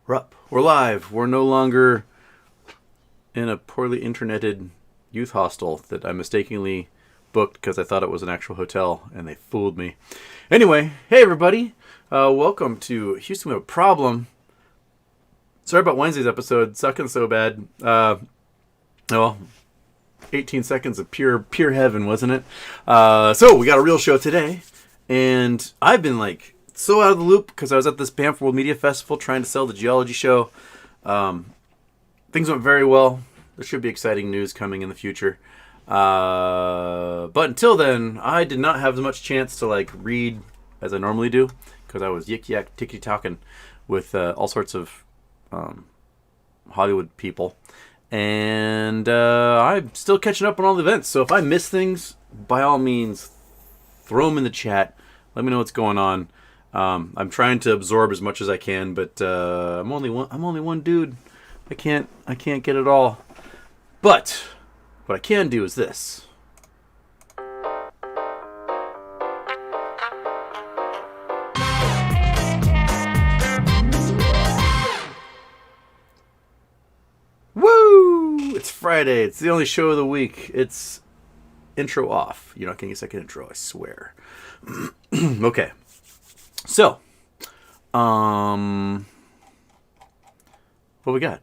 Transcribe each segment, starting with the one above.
We're up. We're live. We're no longer in a poorly interneted youth hostel that I mistakenly booked because I thought it was an actual hotel, and they fooled me. Anyway, hey everybody. Welcome to Houston. We have a problem. Sorry about Wednesday's episode. Sucking so bad. Well, 18 seconds of pure heaven, wasn't it? So we got a real show today, and I've been like so out of the loop because I was at this Banff World Media Festival trying to sell the geology show. Things went very well. There should be exciting news coming in the future. But until then, I did not have as much chance to like read as I normally do because I was yik yak ticky talking with all sorts of Hollywood people. And I'm still catching up on all the events. So if I miss things, by all means, throw them in the chat. Let me know what's going on. I'm trying to absorb as much as I can, but I'm only one dude. I can't get it all. But what I can do is this. Woo! It's Friday. It's the only show of the week. It's intro off. You're not getting a second intro, I swear. Okay. So, what we got?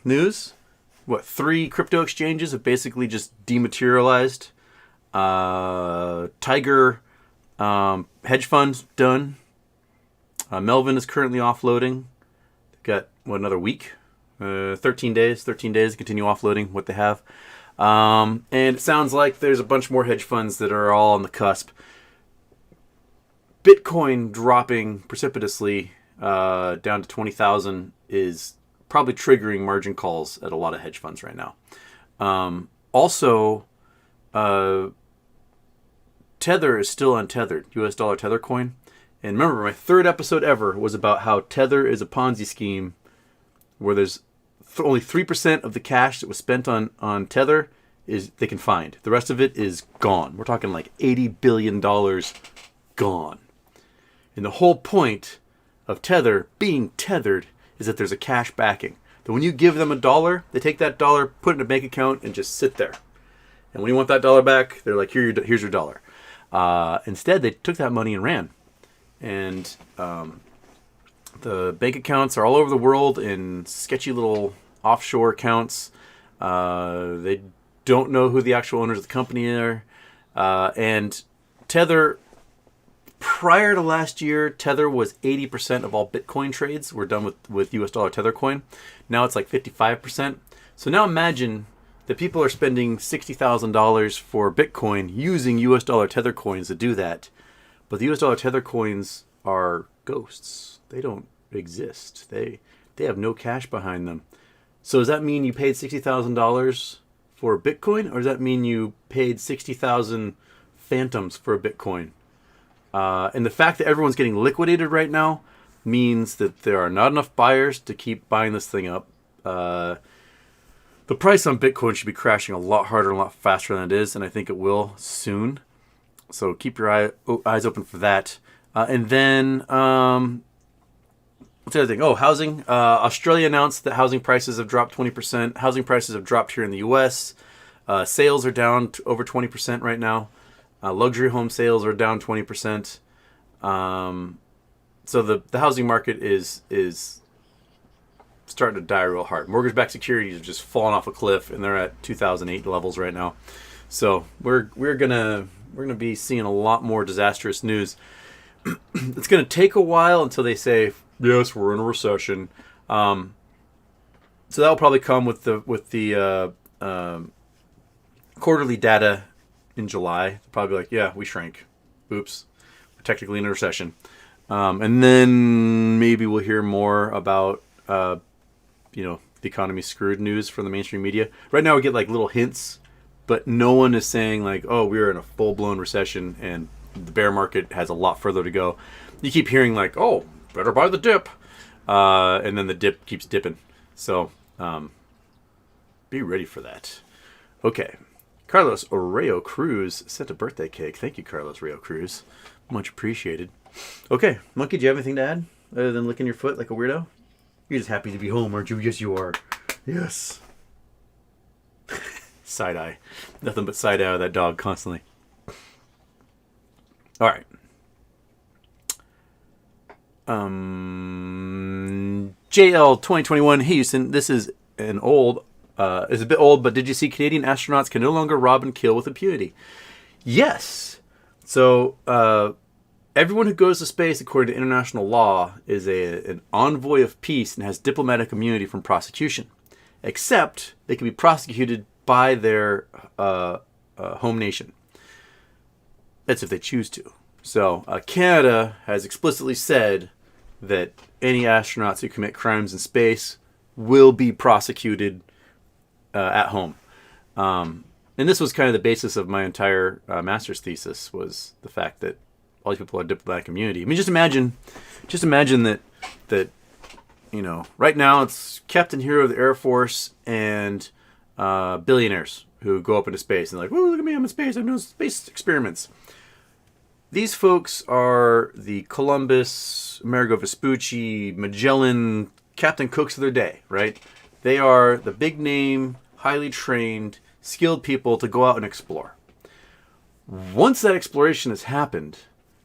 News? What, 3 crypto exchanges have basically just dematerialized. Tiger hedge funds done. Melvin is currently offloading. They've got, another week? 13 days. 13 days to continue offloading what they have. And it sounds like there's a bunch more hedge funds that are all on the cusp. Bitcoin dropping precipitously down to 20,000 is probably triggering margin calls at a lot of hedge funds right now. Also, Tether is still untethered, US dollar Tether coin. And remember, my 3rd episode ever was about how Tether is a Ponzi scheme where there's only 3% of the cash that was spent on Tether is they can find. The rest of it is gone. We're talking like $80 billion gone. And the whole point of Tether being tethered is that there's a cash backing. That when you give them $1, they take that dollar, put it in a bank account, and just sit there. And when you want that dollar back, they're like, here's your dollar. Instead, they took that money and ran. And the bank accounts are all over the world in sketchy little offshore accounts. They don't know who the actual owners of the company are. And Tether... Prior to last year, Tether was 80% of all Bitcoin trades were done with US dollar Tether coin. Now it's like 55%. So now imagine that people are spending $60,000 for Bitcoin using US dollar Tether coins to do that. But the US dollar Tether coins are ghosts. They don't exist. They have no cash behind them. So does that mean you paid $60,000 for Bitcoin? Or does that mean you paid 60,000 phantoms for a Bitcoin? And the fact that everyone's getting liquidated right now means that there are not enough buyers to keep buying this thing up. The price on Bitcoin should be crashing a lot harder and a lot faster than it is, and I think it will soon. So keep your eyes open for that. And then, what's the other thing? Oh, housing. Australia announced that housing prices have dropped 20%. Housing prices have dropped here in the U.S. Sales are down to over 20% right now. Luxury home sales are down 20%. So the housing market is starting to die real hard. Mortgage-backed securities are just falling off a cliff, and they're at 2008 levels right now. So we're gonna be seeing a lot more disastrous news. It's gonna take a while until they say yes, we're in a recession. So that'll probably come with the quarterly data. In July, probably like, yeah, we shrank. Oops, we're technically in a recession. And then maybe we'll hear more about, the economy screwed news from the mainstream media. Right now we get like little hints, but no one is saying like, oh, we're in a full-blown recession and the bear market has a lot further to go. You keep hearing like, oh, better buy the dip. And then the dip keeps dipping. So be ready for that. Okay. Carlos Oreo Cruz sent a birthday cake. Thank you, Carlos Oreo Cruz. Much appreciated. Okay, Monkey, do you have anything to add other than licking your foot like a weirdo? You're just happy to be home, aren't you? Yes, you are. Yes. Side eye. Nothing but side eye of that dog constantly. All right. JL 2021. Hey, Houston. This is a bit old, but did you see Canadian astronauts can no longer rob and kill with impunity? Yes. So, everyone who goes to space, according to international law, is an envoy of peace and has diplomatic immunity from prosecution. Except they can be prosecuted by their home nation. That's if they choose to. So Canada has explicitly said that any astronauts who commit crimes in space will be prosecuted at home. And this was kind of the basis of my entire master's thesis, was the fact that all these people have diplomatic immunity. I mean, just imagine that right now it's Captain Hero of the Air Force and billionaires who go up into space and like, whoa, look at me, I'm in space, I'm doing space experiments. These folks are the Columbus, Amerigo Vespucci, Magellan, Captain Cooks of their day, right? They are the big name, highly trained, skilled people to go out and explore. Once that exploration has happened,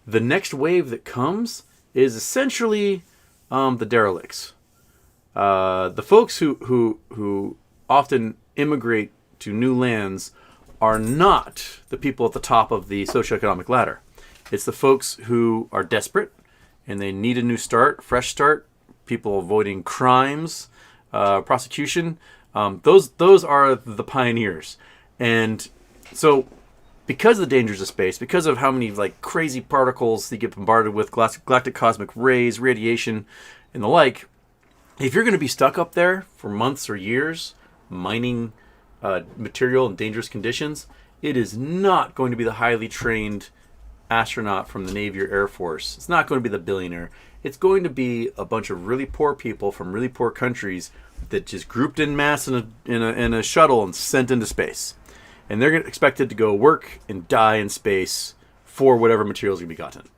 the next wave that comes is essentially the derelicts. The folks who often immigrate to new lands are not the people at the top of the socioeconomic ladder. It's the folks who are desperate and they need a new start, fresh start, people avoiding crimes, prosecution. Those are the pioneers. And so because of the dangers of space, because of how many like crazy particles you get bombarded with, galactic cosmic rays, radiation, and the like, if you're going to be stuck up there for months or years mining material in dangerous conditions, it is not going to be the highly trained astronaut from the Navy or Air Force. It's not going to be the billionaire. It's going to be a bunch of really poor people from really poor countries that just grouped in mass in a shuttle and sent into space. And they're expected to go work and die in space for whatever materials can be gotten.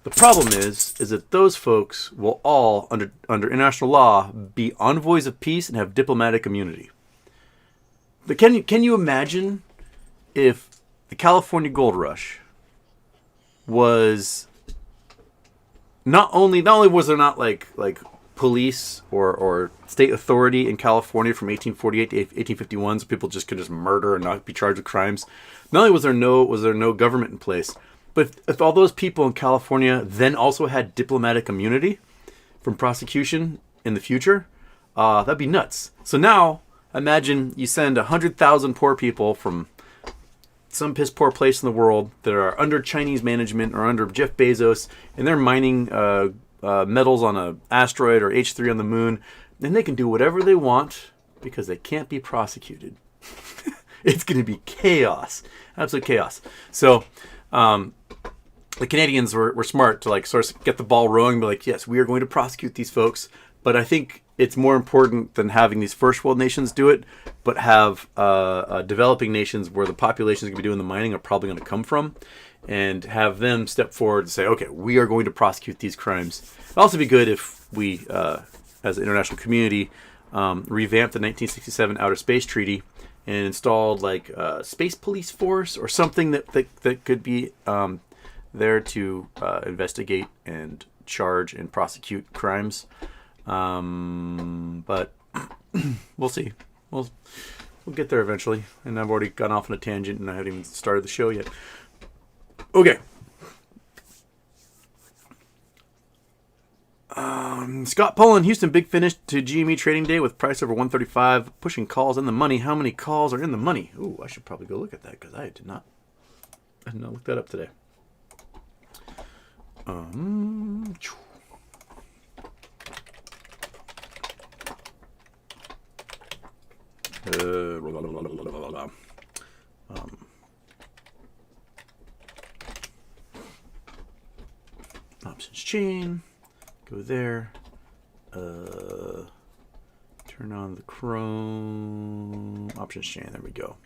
The problem is that those folks will all, under international law, be envoys of peace and have diplomatic immunity. But can you imagine if the California Gold Rush was not only was there not like police or state authority in California from 1848 to 1851, so people just could just murder and not be charged with crimes. Not only was there no government in place, but if all those people in California then also had diplomatic immunity from prosecution in the future, that'd be nuts. So now imagine you send 100,000 poor people from some piss poor place in the world that are under Chinese management or under Jeff Bezos, and they're mining metals on an asteroid or H3 on the moon, and they can do whatever they want because they can't be prosecuted. It's going to be chaos, absolute chaos. So the Canadians were smart to like sort of get the ball rolling and be like, yes, we are going to prosecute these folks. But I think it's more important than having these first world nations do it, but have developing nations where the populations going to be doing the mining are probably going to come from, and have them step forward and say, okay, we are going to prosecute these crimes. It'd also be good if we, as an international community, revamped the 1967 Outer Space Treaty and installed like a space police force or something that could be there to investigate and charge and prosecute crimes. But we'll see. We'll get there eventually. And I've already gone off on a tangent and I haven't even started the show yet. Okay. Scott Pullen, Houston, big finish to GME trading day with price over 135, pushing calls in the money. How many calls are in the money? Ooh, I should probably go look at that because I did not look that up today. Options chain, go there, turn on the Chrome, options chain, there we go.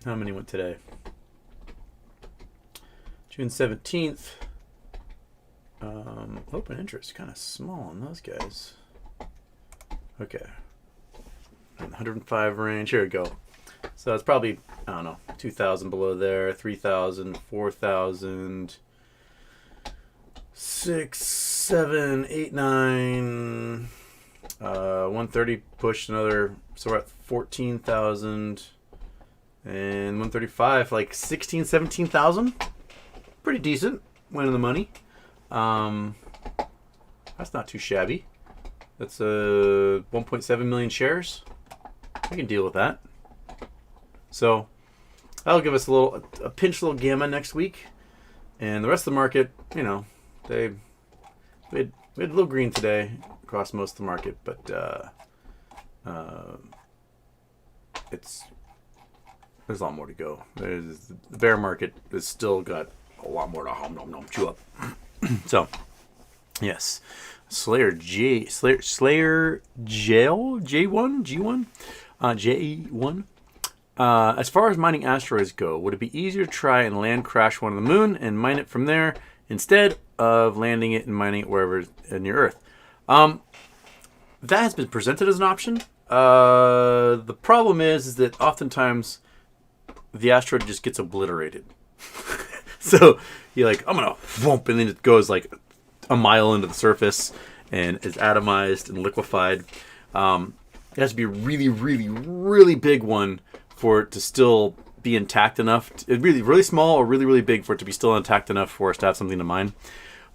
How many went today? June 17th, Open interest, kind of small on those guys. Okay. 105 range. Here we go. So it's probably, I don't know, 2,000 below there, 3,000, 4,000, 6, 7, 8, 9, 130 pushed another, so we're at 14,000, and 135, like 16, 17,000. Pretty decent, winning the money. That's not too shabby. That's 1.7 million shares. We can deal with that. So that'll give us a pinch little gamma next week, and the rest of the market, we had a little green today across most of the market, but there's a lot more to go. The bear market has still got a lot more to chew up. So yes, Slayer J1 J1. As far as mining asteroids go, would it be easier to try and land crash one on the moon and mine it from there instead of landing it and mining it wherever near Earth? That has been presented as an option. The problem is that oftentimes the asteroid just gets obliterated. So you're like, I'm gonna whoomp, and then it goes like a mile into the surface and is atomized and liquefied. It has to be a really, really, really big one for it to still be intact enough. Really, really small or really, really big for it to be still intact enough for us to have something to mine.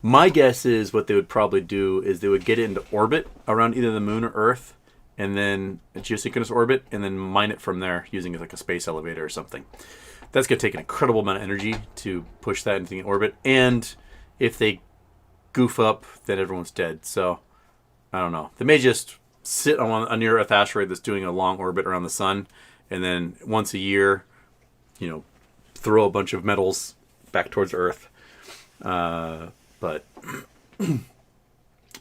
My guess is what they would probably do is they would get it into orbit around either the moon or Earth, and then a geosynchronous orbit, and then mine it from there using like a space elevator or something. That's going to take an incredible amount of energy to push that into the orbit, and if they goof up, then everyone's dead. So I don't know. They may just sit on a near Earth asteroid that's doing a long orbit around the sun, and then once a year, throw a bunch of metals back towards Earth. But I'm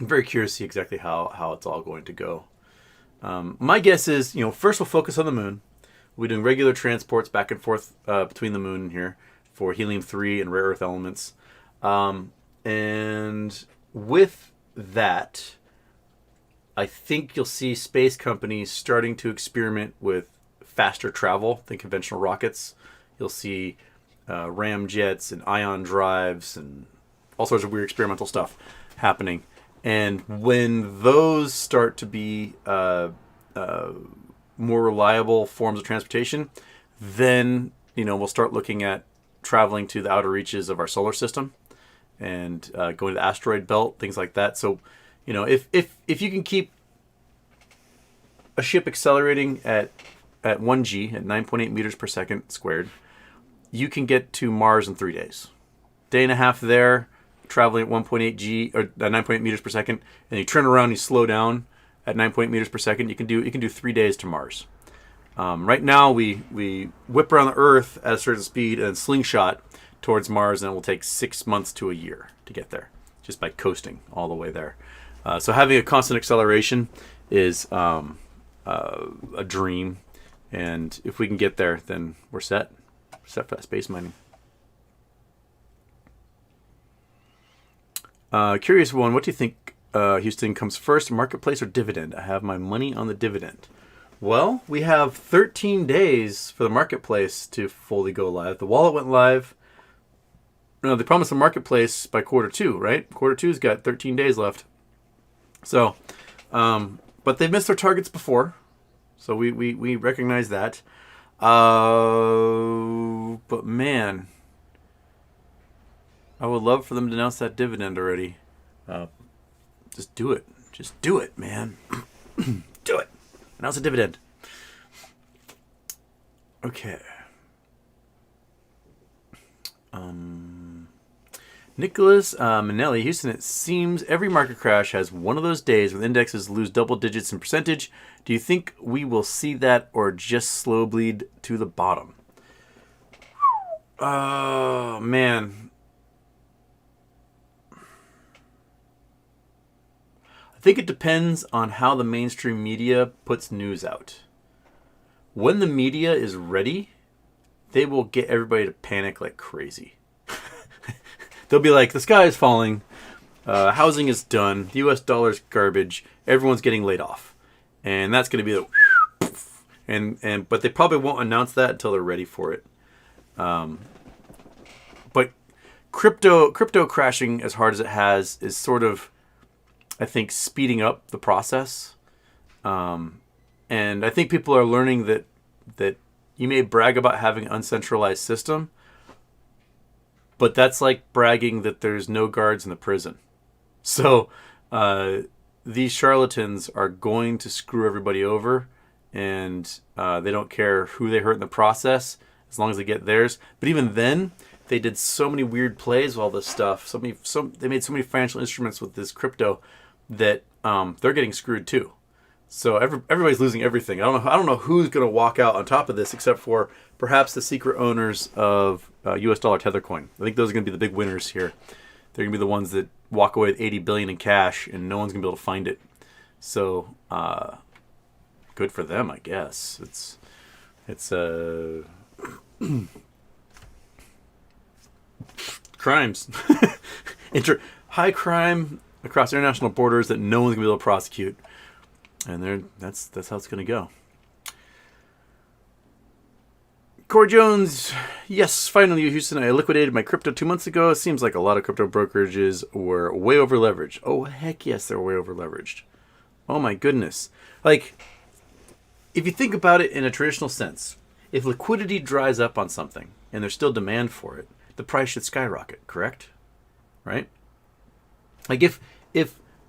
very curious to see exactly how it's all going to go. My guess is, first we'll focus on the moon. We're doing regular transports back and forth between the moon and here for helium-3 and rare earth elements. And with that, I think you'll see space companies starting to experiment with faster travel than conventional rockets. You'll see ram jets and ion drives and all sorts of weird experimental stuff happening. And when those start to be more reliable forms of transportation, then we'll start looking at traveling to the outer reaches of our solar system and going to the asteroid belt, things like that. So, if you can keep a ship accelerating at 1g at 9.8 meters per second squared, you can get to Mars in 3 days. Day and a half there, traveling at 1.8 g or 9.8 meters per second, and you turn around and you slow down at 9.8 meters per second. You can do 3 days to Mars. Right now we whip around the Earth at a certain speed and slingshot towards Mars, and it will take 6 months to a year to get there just by coasting all the way there. So having a constant acceleration is a dream, and if we can get there, then we're set. We're set for that space mining. Curious one, what do you think Houston comes first, marketplace or dividend? I have my money on the dividend. Well, we have 13 days for the marketplace to fully go live. The wallet went live. No, they promised the marketplace by Q2, right? Q2's got 13 days left. So, but they've missed their targets before. So we recognize that. But man, I would love for them to announce that dividend already. Just do it. Just do it, man. Do it. Announce a dividend. Okay. Nicholas Manelli, Houston, it seems every market crash has one of those days when indexes lose double digits in percentage. Do you think we will see that or just slow bleed to the bottom? Oh, man. I think it depends on how the mainstream media puts news out. When the media is ready, they will get everybody to panic like crazy. They'll be like, the sky is falling, Housing is done. The U.S. dollar's garbage. Everyone's getting laid off, and that's going to be the but they probably won't announce that until they're ready for it. But crypto crashing as hard as it has is sort of, I think, speeding up the process. And I think people are learning that you may brag about having an uncentralized system, but that's like bragging that there's no guards in the prison. So these charlatans are going to screw everybody over, and they don't care who they hurt in the process as long as they get theirs. But even then, they did so many weird plays with all this stuff. They made so many financial instruments with this crypto that they're getting screwed too. So everybody's losing everything. I don't know who's going to walk out on top of this, except for perhaps the secret owners of US dollar tether coin. I think those are going to be the big winners here. They're going to be the ones that walk away with $80 billion in cash, and no one's going to be able to find it. So good for them, I guess. It's crimes, high crime across international borders that no one's going to be able to prosecute. And that's how it's going to go. Corey Jones, yes, finally, Houston, I liquidated my crypto 2 months ago. It seems like a lot of crypto brokerages were way over leveraged. Oh, heck yes, they're way over leveraged. Oh my goodness. Like, if you think about it in a traditional sense, if liquidity dries up on something and there's still demand for it, the price should skyrocket, correct? Right? Like if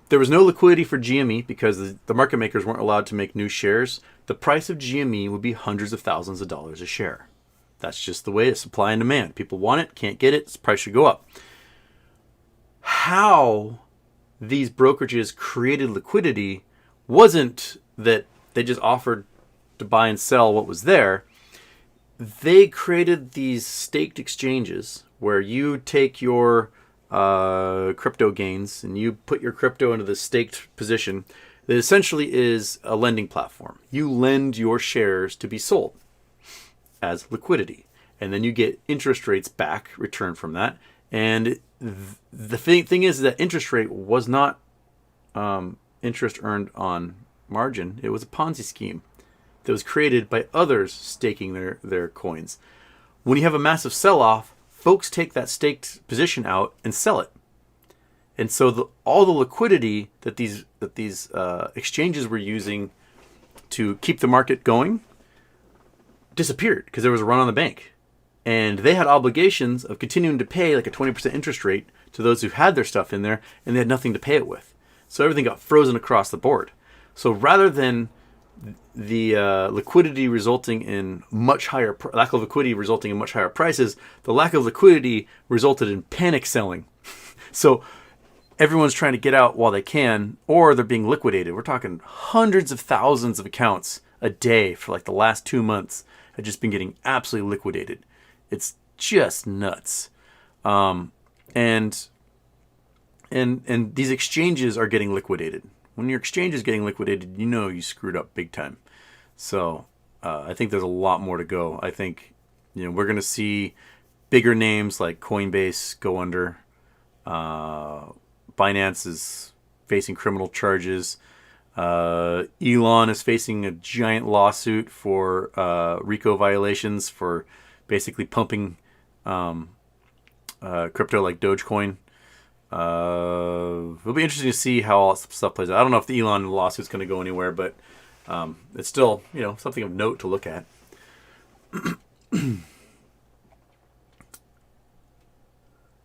there was no liquidity for GME because the market makers weren't allowed to make new shares, the price of GME would be hundreds of thousands of dollars a share. That's just the way it's supply and demand. People want it, can't get it, the price should go up. How these brokerages created liquidity wasn't that they just offered to buy and sell what was there. They created these staked exchanges where you take your crypto gains and you put your crypto into the staked position that essentially is a lending platform. You lend your shares to be sold as liquidity, and then you get interest rates back returned from that. And the thing is that interest rate was not interest earned on margin. It was a Ponzi scheme that was created by others staking their coins. When you have a massive sell-off, folks take that staked position out and sell it. And so all the liquidity that these exchanges were using to keep the market going disappeared because there was a run on the bank. And they had obligations of continuing to pay like a 20% interest rate to those who had their stuff in there, and they had nothing to pay it with. So everything got frozen across the board. So rather than the liquidity resulting in much higher lack of liquidity resulting in much higher prices, the lack of liquidity resulted in panic selling. So everyone's trying to get out while they can, or they're being liquidated. We're talking hundreds of thousands of accounts a day for like the last 2 months have just been getting absolutely liquidated. It's just nuts. And these exchanges are getting liquidated. When your exchange is getting liquidated, you know you screwed up big time. So I think there's a lot more to go. I think we're going to see bigger names like Coinbase go under. Binance is facing criminal charges. Elon is facing a giant lawsuit for RICO violations for basically pumping crypto like Dogecoin. It'll be interesting to see how all that stuff plays out. I don't know if the Elon lawsuit's going to go anywhere, but it's still, something of note to look at.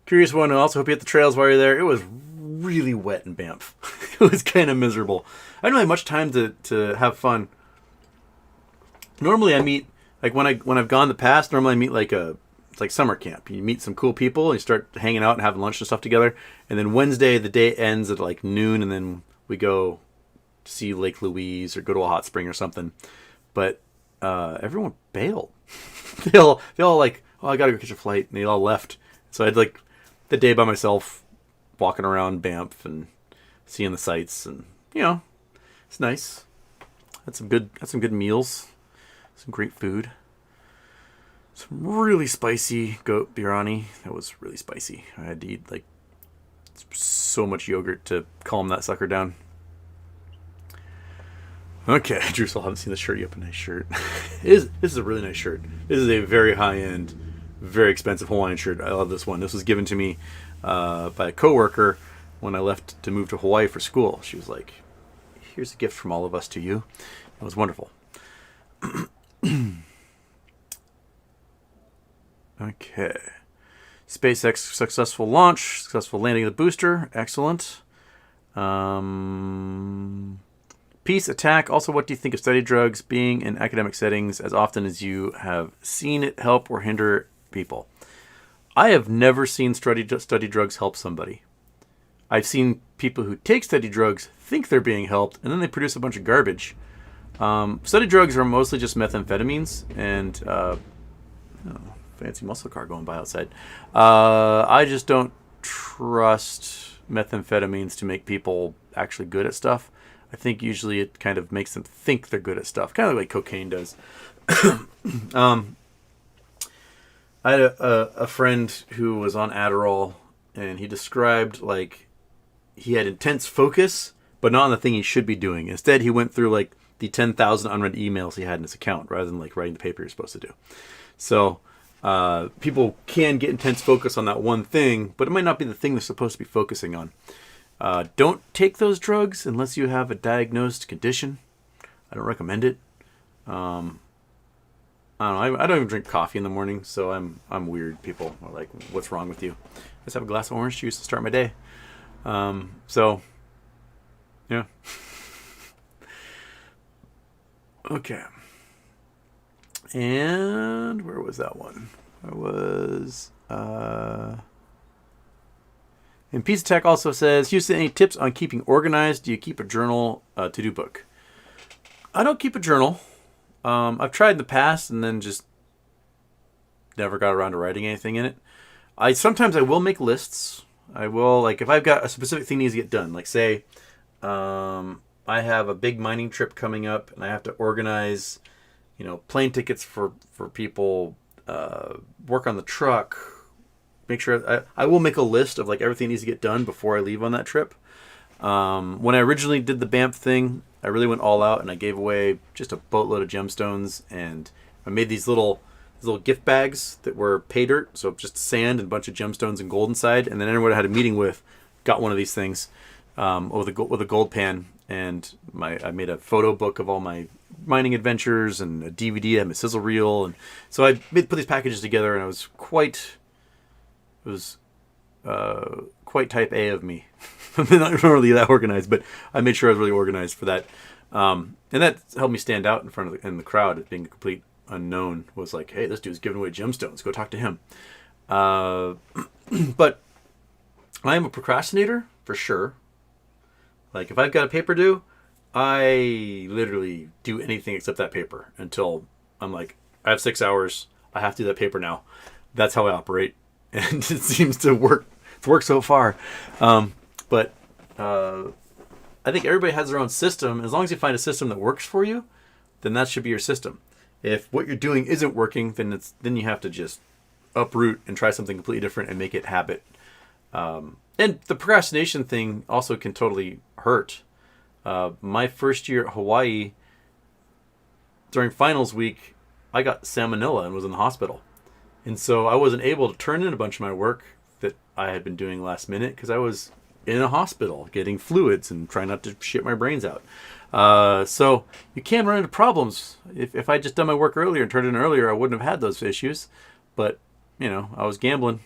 Curious one, I also hope you hit the trails while you're there. It was really wet in Banff. It was kind of miserable. I don't have much time to have fun. Normally I meet, like when I've gone in the past, normally I meet it's like summer camp. You meet some cool people and you start hanging out and having lunch and stuff together. And then Wednesday, the day ends at like noon, and then we go to see Lake Louise or go to a hot spring or something. But everyone bailed. they all like, oh, I gotta go catch a flight, and they all left. So I had like the day by myself, walking around Banff and seeing the sights, and it's nice. Had some good meals, some great food. Some really spicy goat biryani. That was really spicy. I had to eat like so much yogurt to calm that sucker down. Okay, Drew still haven't seen the shirt yet, but nice shirt. This is a really nice shirt. This is a very high-end, very expensive Hawaiian shirt. I love this one. This was given to me by a coworker when I left to move to Hawaii for school. She was like, here's a gift from all of us to you. It was wonderful. Okay. SpaceX successful launch, successful landing of the booster. Excellent. Peace attack. Also, what do you think of study drugs being in academic settings as often as you have seen it help or hinder people? I have never seen study drugs help somebody. I've seen people who take study drugs think they're being helped, and then they produce a bunch of garbage. Study drugs are mostly just methamphetamines and fancy muscle car going by outside. I just don't trust methamphetamines to make people actually good at stuff. I think usually it kind of makes them think they're good at stuff, kind of like cocaine does. I had a friend who was on Adderall, and he described like he had intense focus, but not on the thing he should be doing. Instead, he went through like the 10,000 unread emails he had in his account rather than like writing the paper you're supposed to do. So people can get intense focus on that one thing, but it might not be the thing they're supposed to be focusing on. Don't take those drugs unless you have a diagnosed condition. I don't recommend it. I don't know. I don't even drink coffee in the morning, so I'm weird. People are like, "What's wrong with you?" I just have a glass of orange juice to start my day. So, yeah. Okay. And where was that one? I was. And Peace Tech also says, Houston, any tips on keeping organized? Do you keep a journal, to-do book? I don't keep a journal. I've tried in the past and then just never got around to writing anything in it. Sometimes I will make lists. I will, like, if I've got a specific thing needs to get done, like say, I have a big mining trip coming up and I have to organize, plane tickets for people, work on the truck, make sure I will make a list of like everything needs to get done before I leave on that trip. When I originally did the Banff thing, I really went all out and I gave away just a boatload of gemstones, and I made these little gift bags that were pay dirt, so just sand and a bunch of gemstones and gold inside. And then anyone I had a meeting with got one of these things with a gold pan, and I made a photo book of all my mining adventures and a DVD. I had my sizzle reel, and so I put these packages together, and I was quite type A of me. I'm not really that organized, but I made sure I was really organized for that. And that helped me stand out in the crowd as being a complete unknown. Was like, hey, this dude's giving away gemstones. Go talk to him. But I am a procrastinator for sure. Like if I've got a paper due, I literally do anything except that paper until I'm like, I have 6 hours. I have to do that paper now. That's how I operate. And it seems to work. It's worked so far. But I think everybody has their own system. As long as you find a system that works for you, then that should be your system. If what you're doing isn't working, then you have to just uproot and try something completely different and make it habit. And the procrastination thing also can totally hurt. My first year at Hawaii, during finals week, I got salmonella and was in the hospital. And so I wasn't able to turn in a bunch of my work that I had been doing last minute because I was in a hospital getting fluids and trying not to shit my brains out. So you can run into problems. If I just done my work earlier and turned in earlier, I wouldn't have had those issues. But, I was gambling.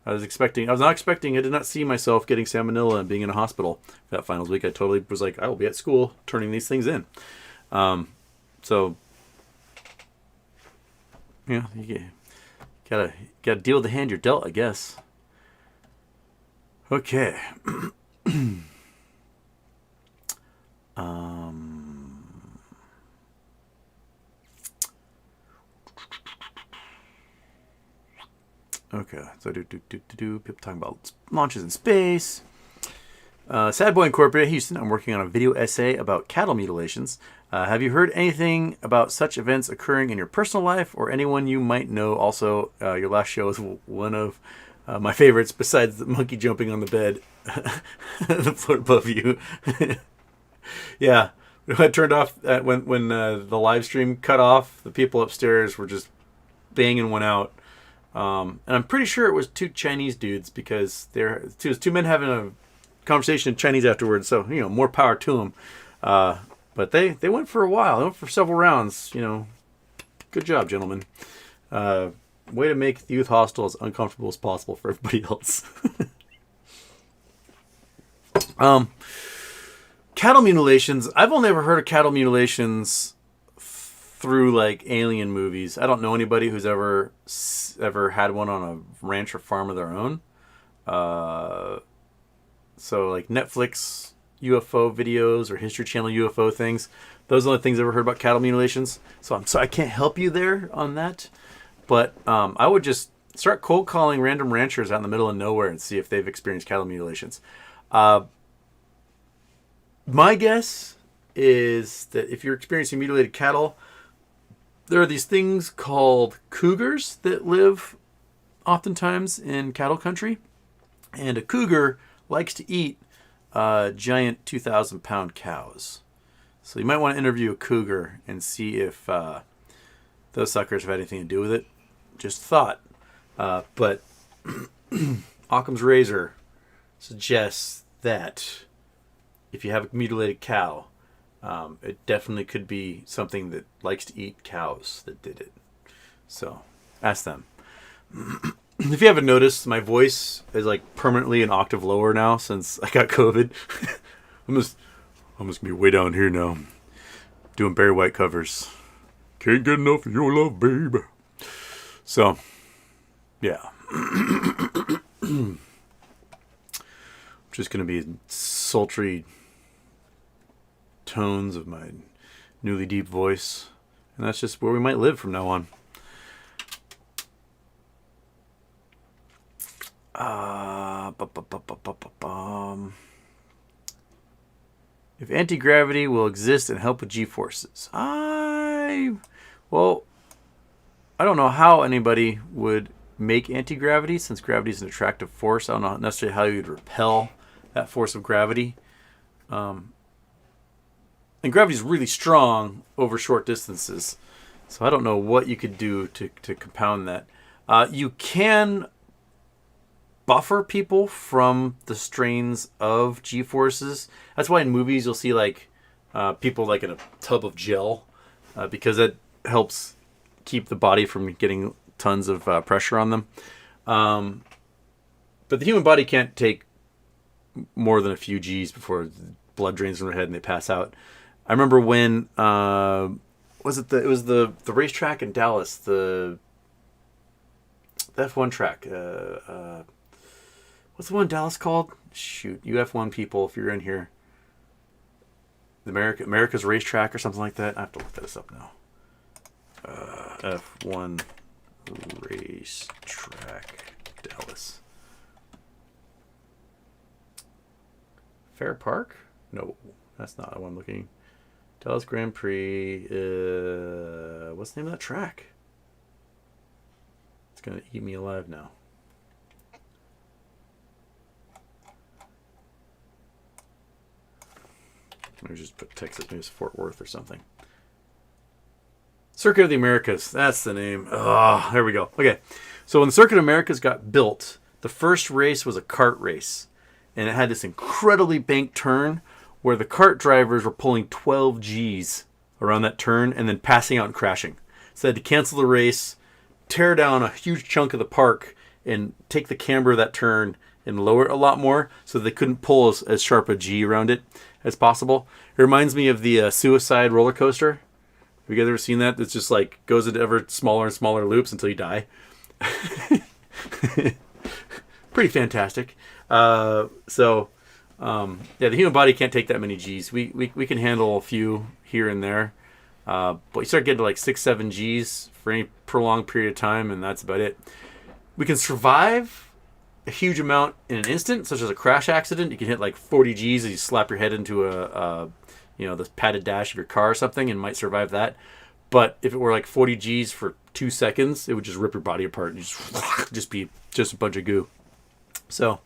I was not expecting, I did not see myself getting salmonella and being in a hospital for that finals week. I totally was like, I will be at school turning these things in. So, you gotta deal with the hand you're dealt, I guess. Okay. Okay, so people talking about launches in space. Sad Boy Incorporated, Houston. I'm working on a video essay about cattle mutilations. Have you heard anything about such events occurring in your personal life or anyone you might know? Also, your last show is one of My favorites, besides the monkey jumping on the bed, the floor above you. Yeah, I turned off when the live stream cut off. The people upstairs were just banging one out, and I'm pretty sure it was two Chinese dudes because it was two men having a conversation in Chinese afterwards. So more power to them. But they went for a while. They went for several rounds. Good job, gentlemen. Way to make the youth hostel as uncomfortable as possible for everybody else. Cattle mutilations. I've only ever heard of cattle mutilations through like alien movies. I don't know anybody who's ever had one on a ranch or farm of their own. So like Netflix UFO videos or History Channel UFO things. Those are the only things I've ever heard about cattle mutilations. So I'm sorry I can't help you there on that. But I would just start cold calling random ranchers out in the middle of nowhere and see if they've experienced cattle mutilations. My guess is that if you're experiencing mutilated cattle, there are these things called cougars that live oftentimes in cattle country. And a cougar likes to eat giant 2,000-pound cows. So you might want to interview a cougar and see if those suckers have anything to do with it. Just thought. But Occam's razor suggests that if you have a mutilated cow, it definitely could be something that likes to eat cows that did it. So ask them. If you haven't noticed, my voice is like permanently an octave lower now since I got COVID. I'm just gonna be way down here now, doing Barry White covers. Can't get enough of your love, baby. So, yeah. Just gonna be sultry tones of my newly deep voice, and that's just where we might live from now on. If anti-gravity will exist and help with G-forces. I don't know how anybody would make anti-gravity, since gravity is an attractive force. I don't know necessarily how you'd repel that force of gravity. And gravity is really strong over short distances. So I don't know what you could do to compound that. You can buffer people from the strains of G-forces. That's why in movies you'll see like people like in a tub of gel, because it helps keep the body from getting tons of pressure on them. But the human body can't take more than a few G's before blood drains from their head and they pass out. I remember when it was the racetrack in Dallas, the F1 track. What's the one in Dallas called? Shoot, you F1 people, if you're in here. America's Racetrack or something like that. I have to look this up now. F1 Racetrack, Dallas. Fair Park? No, that's not the one I'm looking. Dallas Grand Prix. What's the name of that track? It's going to eat me alive now. Maybe just put Texas, maybe it's Fort Worth or something. Circuit of the Americas. That's the name. Oh, there we go. Okay. So when the Circuit of Americas got built, the first race was a kart race. And it had this incredibly banked turn where the kart drivers were pulling 12 Gs around that turn and then passing out and crashing. So they had to cancel the race, tear down a huge chunk of the park, and take the camber of that turn and lower it a lot more so they couldn't pull as sharp a G around it as possible. It reminds me of the suicide roller coaster. Have you guys ever seen that? It's just like goes into ever smaller and smaller loops until you die. Pretty fantastic. The human body can't take that many Gs. We can handle a few here and there. But you start getting to like 6-7 Gs for any prolonged period of time, and that's about it. We can survive a huge amount in an instant, such as a crash accident. You can hit like 40 Gs as you slap your head into the padded dash of your car or something and might survive that. But if it were like 40 G's for 2 seconds, it would just rip your body apart and just be just a bunch of goo. So,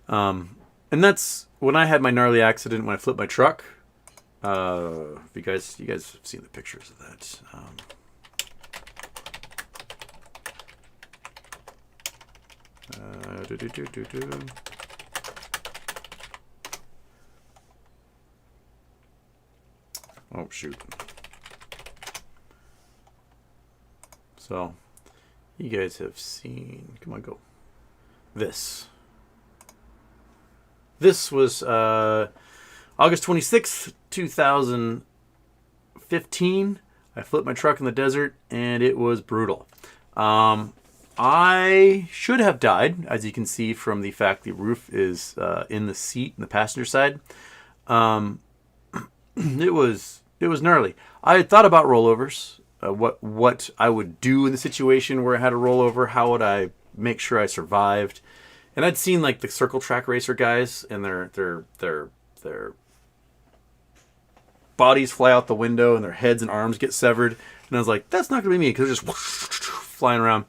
and that's when I had my gnarly accident when I flipped my truck. If you guys have seen the pictures of that. Oh, shoot. So, you guys have seen... Come on, go. This. This was August 26th, 2015. I flipped my truck in the desert, and it was brutal. I should have died, as you can see from the fact the roof is in the seat, in the passenger side. It was gnarly. I had thought about rollovers, what I would do in the situation where I had a rollover, how would I make sure I survived, and I'd seen like the circle track racer guys and their bodies fly out the window and their heads and arms get severed, and I was like, that's not gonna be me because they're just flying around.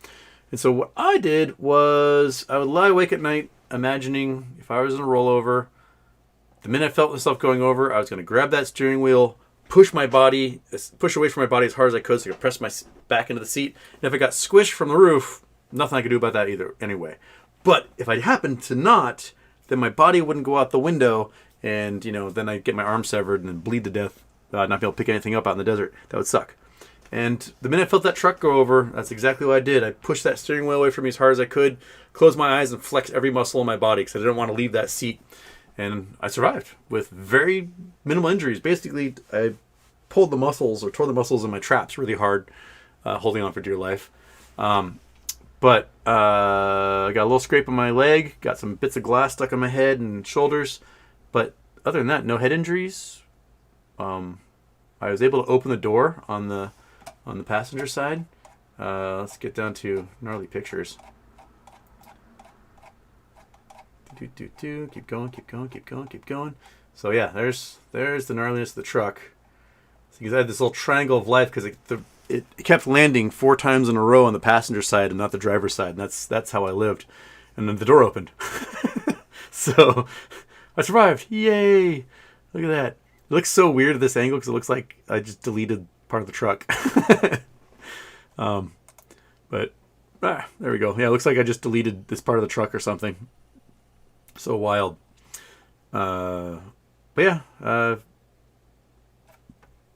And so what I did was I would lie awake at night imagining if I was in a rollover, the minute I felt myself going over, I was going to grab that steering wheel, push away from my body as hard as I could so I could press my back into the seat. And if I got squished from the roof, nothing I could do about that either anyway. But if I happened to not, then my body wouldn't go out the window and, then I'd get my arm severed and then bleed to death, not be able to pick anything up out in the desert. That would suck. And the minute I felt that truck go over, that's exactly what I did. I pushed that steering wheel away from me as hard as I could, closed my eyes, and flexed every muscle in my body because I didn't want to leave that seat. And I survived with very minimal injuries. Basically, I pulled the muscles or tore the muscles in my traps really hard, holding on for dear life. But I got a little scrape on my leg, got some bits of glass stuck on my head and shoulders. But other than that, no head injuries. I was able to open the door on the passenger side. Let's get down to gnarly pictures. Keep going. So yeah, there's the gnarliness of the truck. Because I had this little triangle of life because it kept landing 4 times in a row on the passenger side and not the driver's side, and that's how I lived. And then the door opened, so I survived. Yay! Look at that. It looks so weird at this angle because it looks like I just deleted part of the truck. But there we go. Yeah, it looks like I just deleted this part of the truck or something. So wild. But yeah, I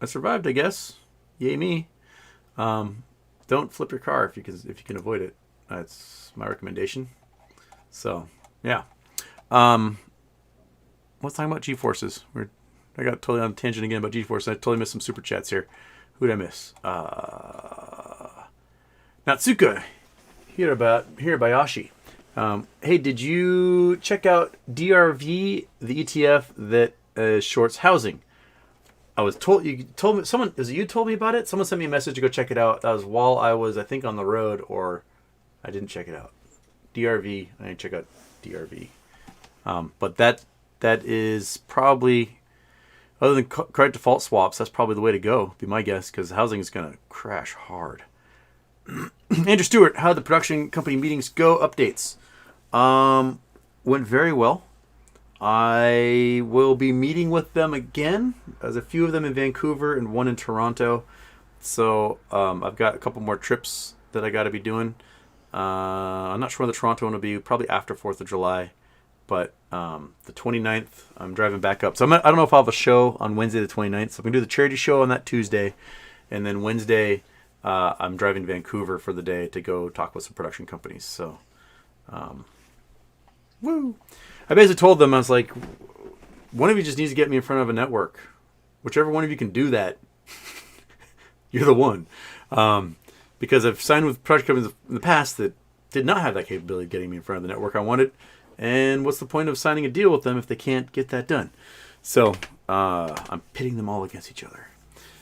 survived, I guess. Yay me. Don't flip your car if you can avoid it. That's my recommendation. So yeah. Let's talk about G-forces. I got totally on a tangent again about G-force. I totally missed some super chats here. Who did I miss? Natsuka Hirabayashi. Hey, did you check out DRV, the ETF that shorts housing? I was told, you told me, someone, is it you told me about it? Someone sent me a message to go check it out. That was while I was, I think, on the road, or I didn't check it out. DRV, I didn't check out DRV. But that is probably, other than credit default swaps, that's probably the way to go, be my guess, because housing is going to crash hard. Andrew Stewart, how did the production company meetings go? Updates. Went very well. I will be meeting with them again. There's a few of them in Vancouver and one in Toronto. So I've got a couple more trips that I got to be doing. I'm not sure when the Toronto one will be. Probably after 4th of July. But the 29th, I'm driving back up. So I don't know if I'll have a show on Wednesday the 29th. So I'm going to do the charity show on that Tuesday. And then Wednesday, I'm driving to Vancouver for the day to go talk with some production companies. So, woo! I basically told them, I was like, one of you just needs to get me in front of a network. Whichever one of you can do that, you're the one. Because I've signed with production companies in the past that did not have that capability of getting me in front of the network I wanted. And what's the point of signing a deal with them if they can't get that done? So I'm pitting them all against each other.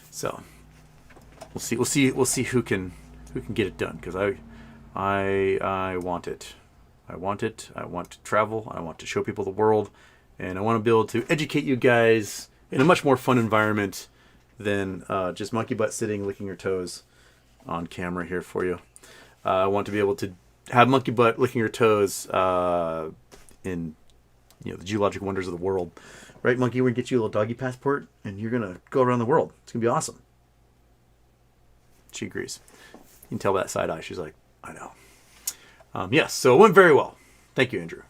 So we'll see who can get it done, because I want it. I want it. I want to travel. I want to show people the world, and I want to be able to educate you guys in a much more fun environment than just monkey butt sitting, licking your toes on camera here for you. I want to be able to have monkey butt licking your toes in the geologic wonders of the world. Right, monkey? We're going to get you a little doggy passport, and you're going to go around the world. It's going to be awesome. She agrees. You can tell by that side eye. She's like, I know. Yes, so it went very well. Thank you, Andrew.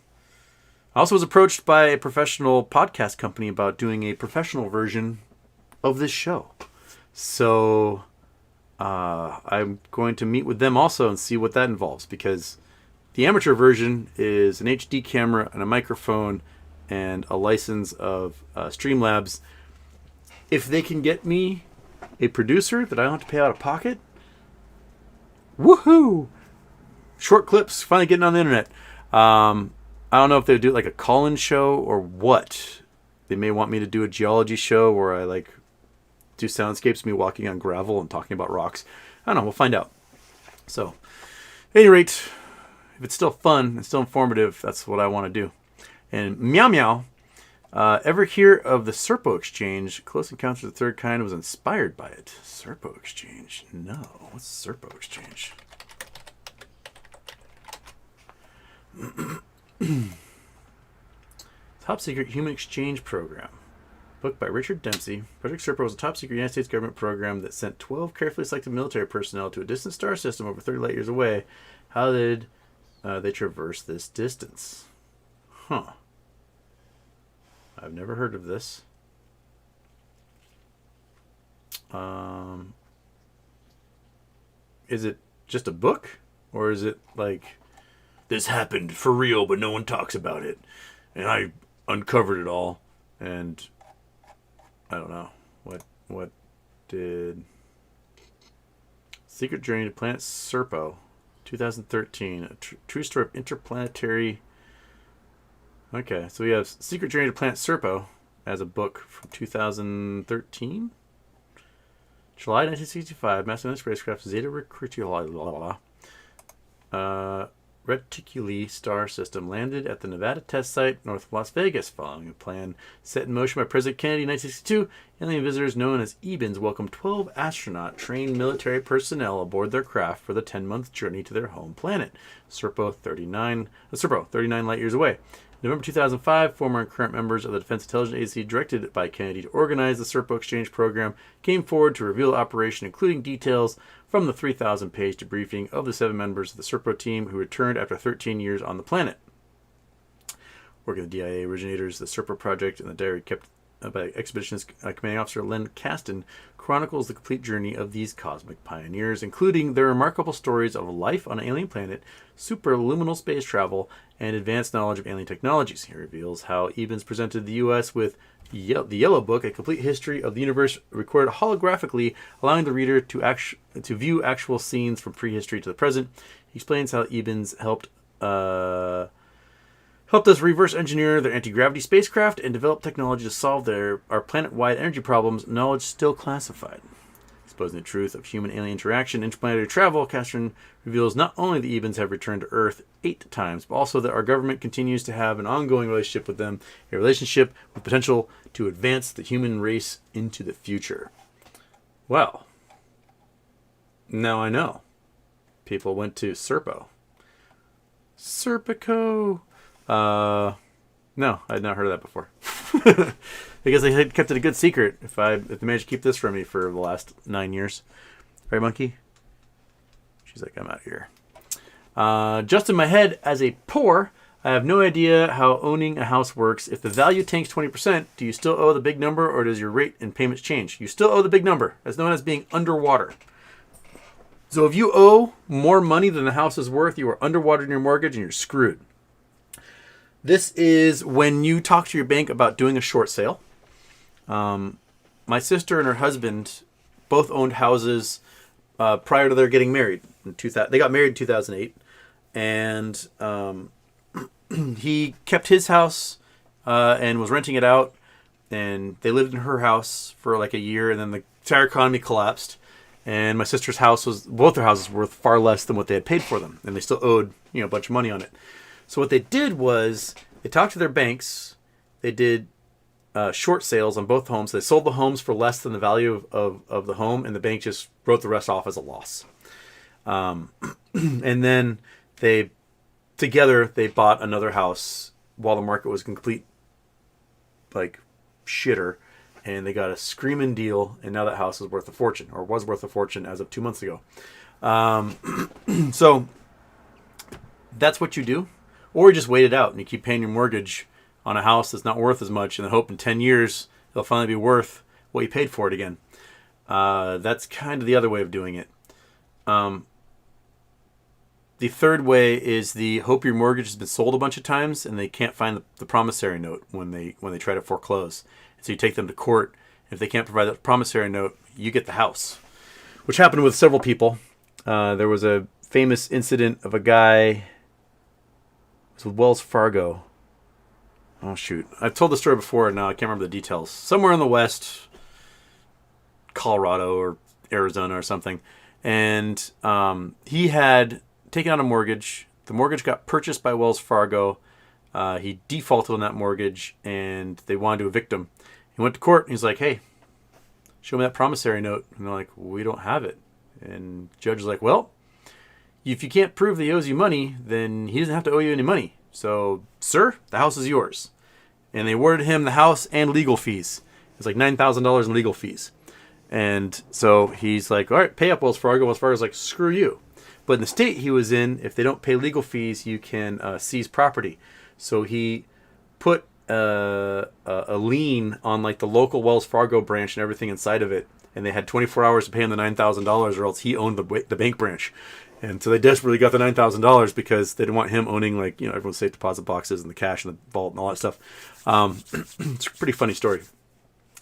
I also was approached by a professional podcast company about doing a professional version of this show. So I'm going to meet with them also and see what that involves, because the amateur version is an HD camera and a microphone and a license of Streamlabs. If they can get me a producer that I don't have to pay out of pocket, woohoo! Short clips finally getting on the internet. I don't know if they would do it like a call-in show or what. They may want me to do a geology show where I like do soundscapes of me walking on gravel and talking about rocks. I don't know. We'll find out. So, at any rate, if it's still fun and still informative, that's what I want to do. And meow meow, ever hear of the Serpo Exchange? Close Encounters of the Third Kind was inspired by it. Serpo Exchange? No. What's Serpo Exchange? Top Secret Human Exchange Program. Book by Richard Dempsey. Project Serpo was a top secret United States government program that sent 12 carefully selected military personnel to a distant star system over 30 light years away. How did they traverse this distance? Huh. I've never heard of this. Is it just a book? Or is it like, this happened for real, but no one talks about it, and I uncovered it all, and I don't know. What did... Secret Journey to Planet Serpo, 2013. A true story of interplanetary... Okay, so we have Secret Journey to Planet Serpo as a book from 2013. July 1965, massive spacecraft Zeta Reticuli star system landed at the Nevada test site north of Las Vegas. Following a plan set in motion by President Kennedy in 1962, alien visitors known as EBINs welcomed 12 astronaut-trained military personnel aboard their craft for the 10-month journey to their home planet, Serpo 39 light years away. November 2005, former and current members of the Defense Intelligence Agency directed by Kennedy to organize the Serpo Exchange program came forward to reveal the operation, including details from the 3,000-page debriefing of the 7 members of the Serpo team who returned after 13 years on the planet. Working with the DIA originators, the Serpo project, and the diary kept by Expeditions Commanding Officer Len Kasten chronicles the complete journey of these cosmic pioneers, including their remarkable stories of life on an alien planet, superluminal space travel, and advanced knowledge of alien technologies. He reveals how EBINs presented the U.S. with the Yellow Book, a complete history of the universe recorded holographically, allowing the reader to view actual scenes from prehistory to the present. He explains how EBINs helped us reverse engineer their anti-gravity spacecraft and develop technology to solve our planet-wide energy problems, knowledge still classified. Exposing the truth of human-alien interaction and interplanetary travel, Castron reveals not only the EBINs have returned to Earth 8 times, but also that our government continues to have an ongoing relationship with them, a relationship with potential to advance the human race into the future. Well, now I know. People went to Serpo. Serpico. No, I had not heard of that before. Because they had kept it a good secret. If they managed to keep this from me for the last 9 years. Right, monkey? She's like, I'm out of here. Just in my head, as a poor, I have no idea how owning a house works. If the value tanks 20%, do you still owe the big number, or does your rate and payments change? You still owe the big number, as known as being underwater. So if you owe more money than the house is worth, you are underwater in your mortgage and you're screwed. This is when you talk to your bank about doing a short sale. My sister and her husband both owned houses prior to their getting married. They got married in 2008. And he kept his house and was renting it out. And they lived in her house for like a year. And then the entire economy collapsed. And my sister's house both their houses were worth far less than what they had paid for them. And they still owed, a bunch of money on it. So what they did was they talked to their banks. They did short sales on both homes. They sold the homes for less than the value of the home, and the bank just wrote the rest off as a loss. And then they bought another house while the market was complete like shitter, and they got a screaming deal, and now that house is worth a fortune, or was worth a fortune as of 2 months ago. So that's what you do, or you just wait it out and you keep paying your mortgage on a house that's not worth as much, and then hope in 10 years it'll finally be worth what you paid for it again. That's kind of the other way of doing it. The third way is the hope your mortgage has been sold a bunch of times and they can't find the promissory note when they try to foreclose. And so you take them to court. If they can't provide that promissory note, you get the house, which happened with several people. There was a famous incident of a guy, it was with Wells Fargo. Oh, shoot. I've told the story before, and now I can't remember the details. Somewhere in the West, Colorado or Arizona or something. And he had taken out a mortgage. The mortgage got purchased by Wells Fargo. He defaulted on that mortgage, and they wanted to evict him. He went to court, and he's like, hey, show me that promissory note. And they're like, we don't have it. And the judge is like, well, if you can't prove that he owes you money, then he doesn't have to owe you any money. So, sir, the house is yours. And they awarded him the house and legal fees. It's like $9,000 in legal fees. And so he's like, all right, pay up, Wells Fargo. Wells Fargo's like, screw you. But in the state he was in, if they don't pay legal fees, you can seize property. So he put a lien on like the local Wells Fargo branch and everything inside of it. And they had 24 hours to pay him the $9,000 or else he owned the bank branch. And so they desperately got the $9,000 because they didn't want him owning, like, everyone's safe deposit boxes and the cash and the vault and all that stuff. It's a pretty funny story.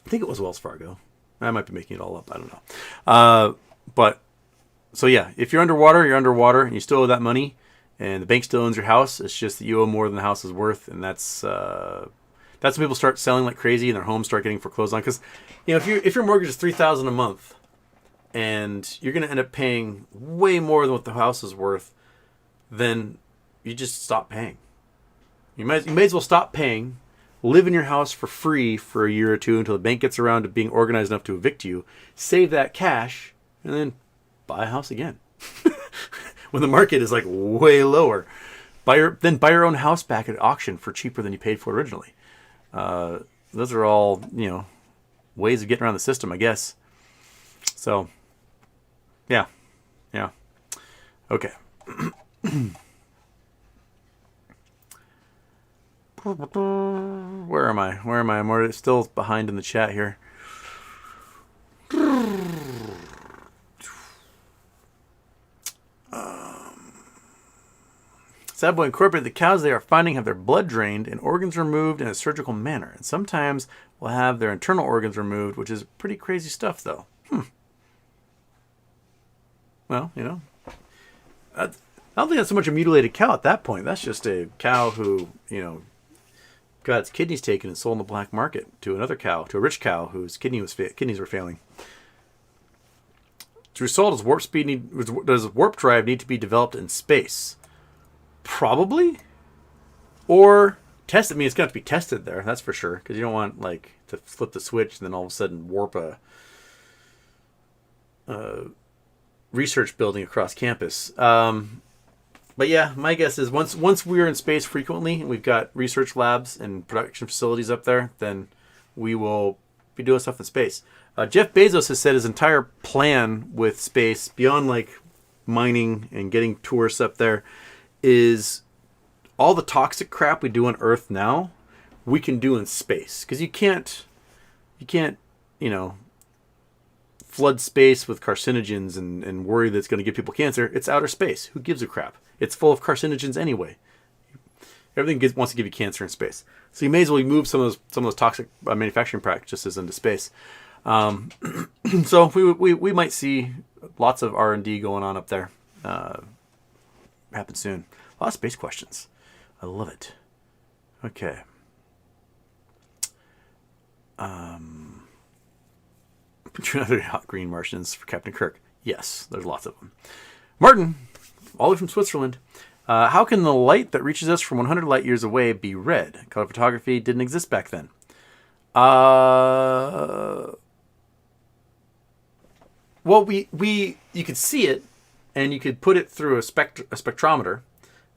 I think it was Wells Fargo. I might be making it all up. I don't know. But so yeah, if you're underwater, and you still owe that money, and the bank still owns your house. It's just that you owe more than the house is worth, and that's when people start selling like crazy and their homes start getting foreclosed on. Because if your mortgage is $3,000 a month, and you're going to end up paying way more than what the house is worth, then you just stop paying. You may as well stop paying, live in your house for free for a year or two until the bank gets around to being organized enough to evict you, save that cash, and then buy a house again. When the market is like way lower. Then buy your own house back at auction for cheaper than you paid for originally. Those are all, ways of getting around the system, I guess. So, yeah. Okay. Where am I? I'm still behind in the chat here. Sad Boy Incorporated, the cows they are finding have their blood drained and organs removed in a surgical manner. And sometimes will have their internal organs removed, which is pretty crazy stuff, though. Well, I don't think that's so much a mutilated cow at that point. That's just a cow who, got its kidneys taken and sold in the black market to another cow, to a rich cow whose kidneys were failing. To result, does warp drive need to be developed in space? Probably. Or test it. I mean, it's got to be tested there, that's for sure. Because you don't want, to flip the switch and then all of a sudden warp a research building across campus. But yeah, my guess is once we're in space frequently and we've got research labs and production facilities up there, then we will be doing stuff in space. Jeff Bezos has said his entire plan with space, beyond mining and getting tourists up there, is all the toxic crap we do on Earth now, we can do in space. Because you can't, flood space with carcinogens and worry that it's going to give people cancer. It's outer space. Who gives a crap? It's full of carcinogens anyway. Everything wants to give you cancer in space. So you may as well move some of those toxic manufacturing practices into space. So we might see lots of R&D going on up there. Happen soon. A lot of space questions. I love it. Okay. Another hot green Martians for Captain Kirk. Yes, there's lots of them. Martin, all the way from Switzerland. How can the light that reaches us from 100 light years away be red? Color photography didn't exist back then. Well, you could see it, and you could put it through a spectrometer,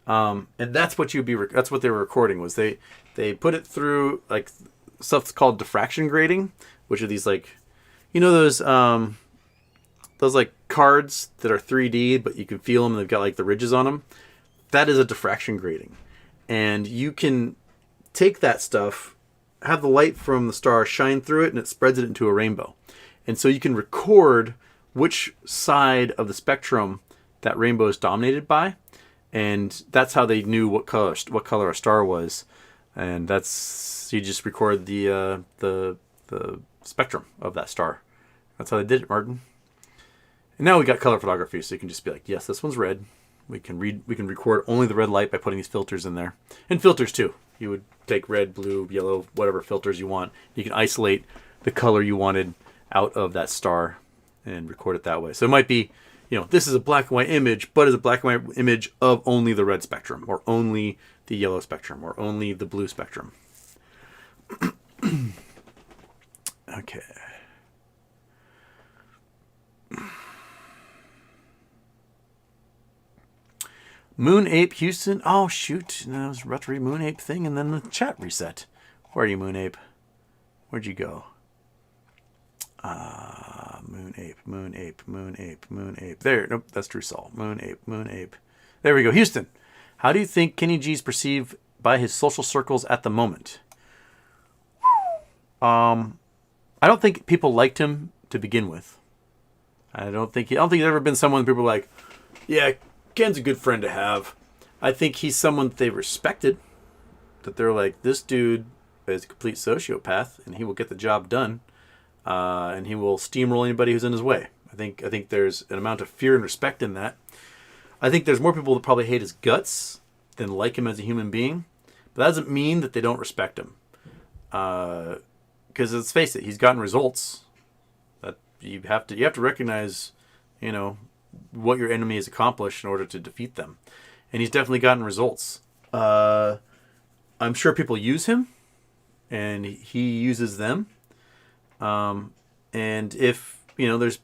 and that's what that's what they were recording. Was they put it through like stuff called diffraction grating, which are these like, those like cards that are 3D, but you can feel them. And they've got like the ridges on them. That is a diffraction grating, and you can take that stuff, have the light from the star shine through it, and it spreads it into a rainbow. And so you can record which side of the spectrum that rainbow is dominated by, and that's how they knew what color a star was. And that's, you just record the spectrum of that star. That's how they did it, Martin. And now we got color photography, so you can just be like, yes, this one's red. We can record only the red light by putting these filters in there, and filters too. You would take red, blue, yellow, whatever filters you want. You can isolate the color you wanted out of that star and record it that way. So it might be, this is a black and white image, but it's a black and white image of only the red spectrum, or only the yellow spectrum, or only the blue spectrum. Okay. Moon Ape Houston. Oh, shoot. I was about to read Moon Ape thing, and then the chat reset. Where are you, Moon Ape? Where'd you go? Moon Ape, Moon Ape, Moon Ape, Moon Ape. There. Nope, that's Drew Saul. Moon Ape, Moon Ape. There we go. Houston. How do you think Kenny G's perceived by his social circles at the moment? I don't think people liked him to begin with. I don't think he's ever been someone people are like, yeah, Ken's a good friend to have. I think he's someone they respected. That they're like, this dude is a complete sociopath, and he will get the job done, and he will steamroll anybody who's in his way. I think there's an amount of fear and respect in that. I think there's more people that probably hate his guts than like him as a human being, but that doesn't mean that they don't respect him. Because let's face it, he's gotten results. That you have to recognize, what your enemy has accomplished in order to defeat them. And he's definitely gotten results. I'm sure people use him, and he uses them. And if, there's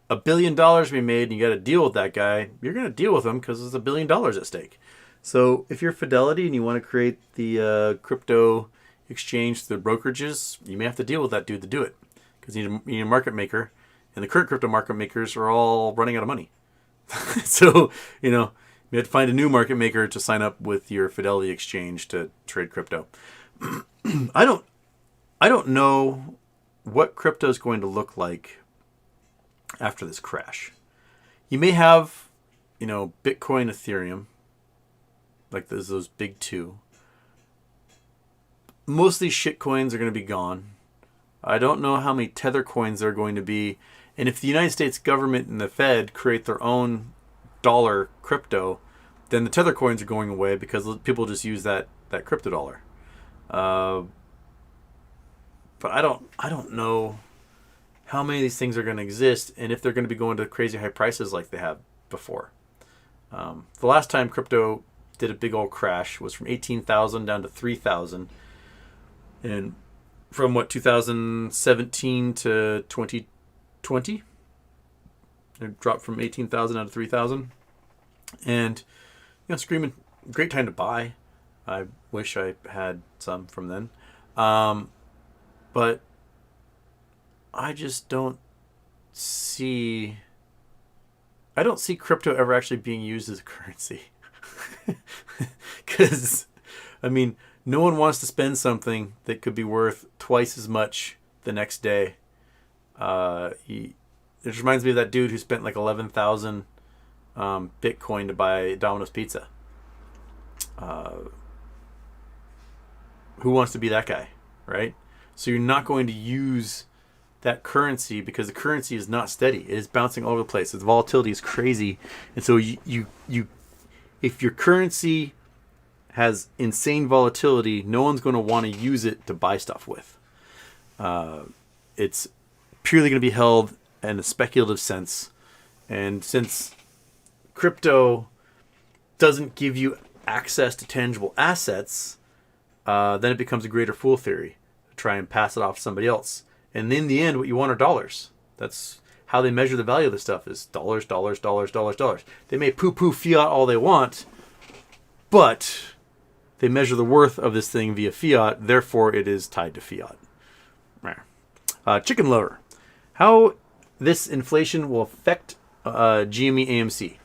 $1 billion to be made and you got to deal with that guy, you're going to deal with him because there's $1 billion at stake. So if you're Fidelity and you want to create the crypto exchange through brokerages, you may have to deal with that dude to do it, because you need a market maker. And the current crypto market makers are all running out of money. So, you have to find a new market maker to sign up with your Fidelity exchange to trade crypto. I don't know what crypto is going to look like after this crash. You may have, Bitcoin, Ethereum, like those big two. Most of these shit coins are going to be gone. I don't know how many Tether coins there are going to be. And if the United States government and the Fed create their own dollar crypto, then the Tether coins are going away because people just use that crypto dollar. But I don't know how many of these things are going to exist, and if they're going to be going to crazy high prices like they have before. The last time crypto did a big old crash was from 18,000 down to 3,000. And from 2017 to 2020, it dropped from 18,000 down to 3,000. And, screaming, great time to buy. I wish I had some from then. But I just don't see crypto ever actually being used as a currency. Because, no one wants to spend something that could be worth twice as much the next day. It just reminds me of that dude who spent like 11,000 Bitcoin to buy Domino's Pizza. Who wants to be that guy, right? So you're not going to use that currency because the currency is not steady. It is bouncing all over the place. Its volatility is crazy. And so you if your currency has insane volatility, no one's going to want to use it to buy stuff with. It's purely going to be held in a speculative sense. And since crypto doesn't give you access to tangible assets, then it becomes a greater fool theory. try and pass it off to somebody else. And in the end, what you want are dollars. That's how they measure the value of this stuff, is dollars, dollars, dollars, dollars, dollars. They may poo-poo fiat all they want, but they measure the worth of this thing via fiat. Therefore, it is tied to fiat. Chicken lover. How this inflation will affect GME AMC.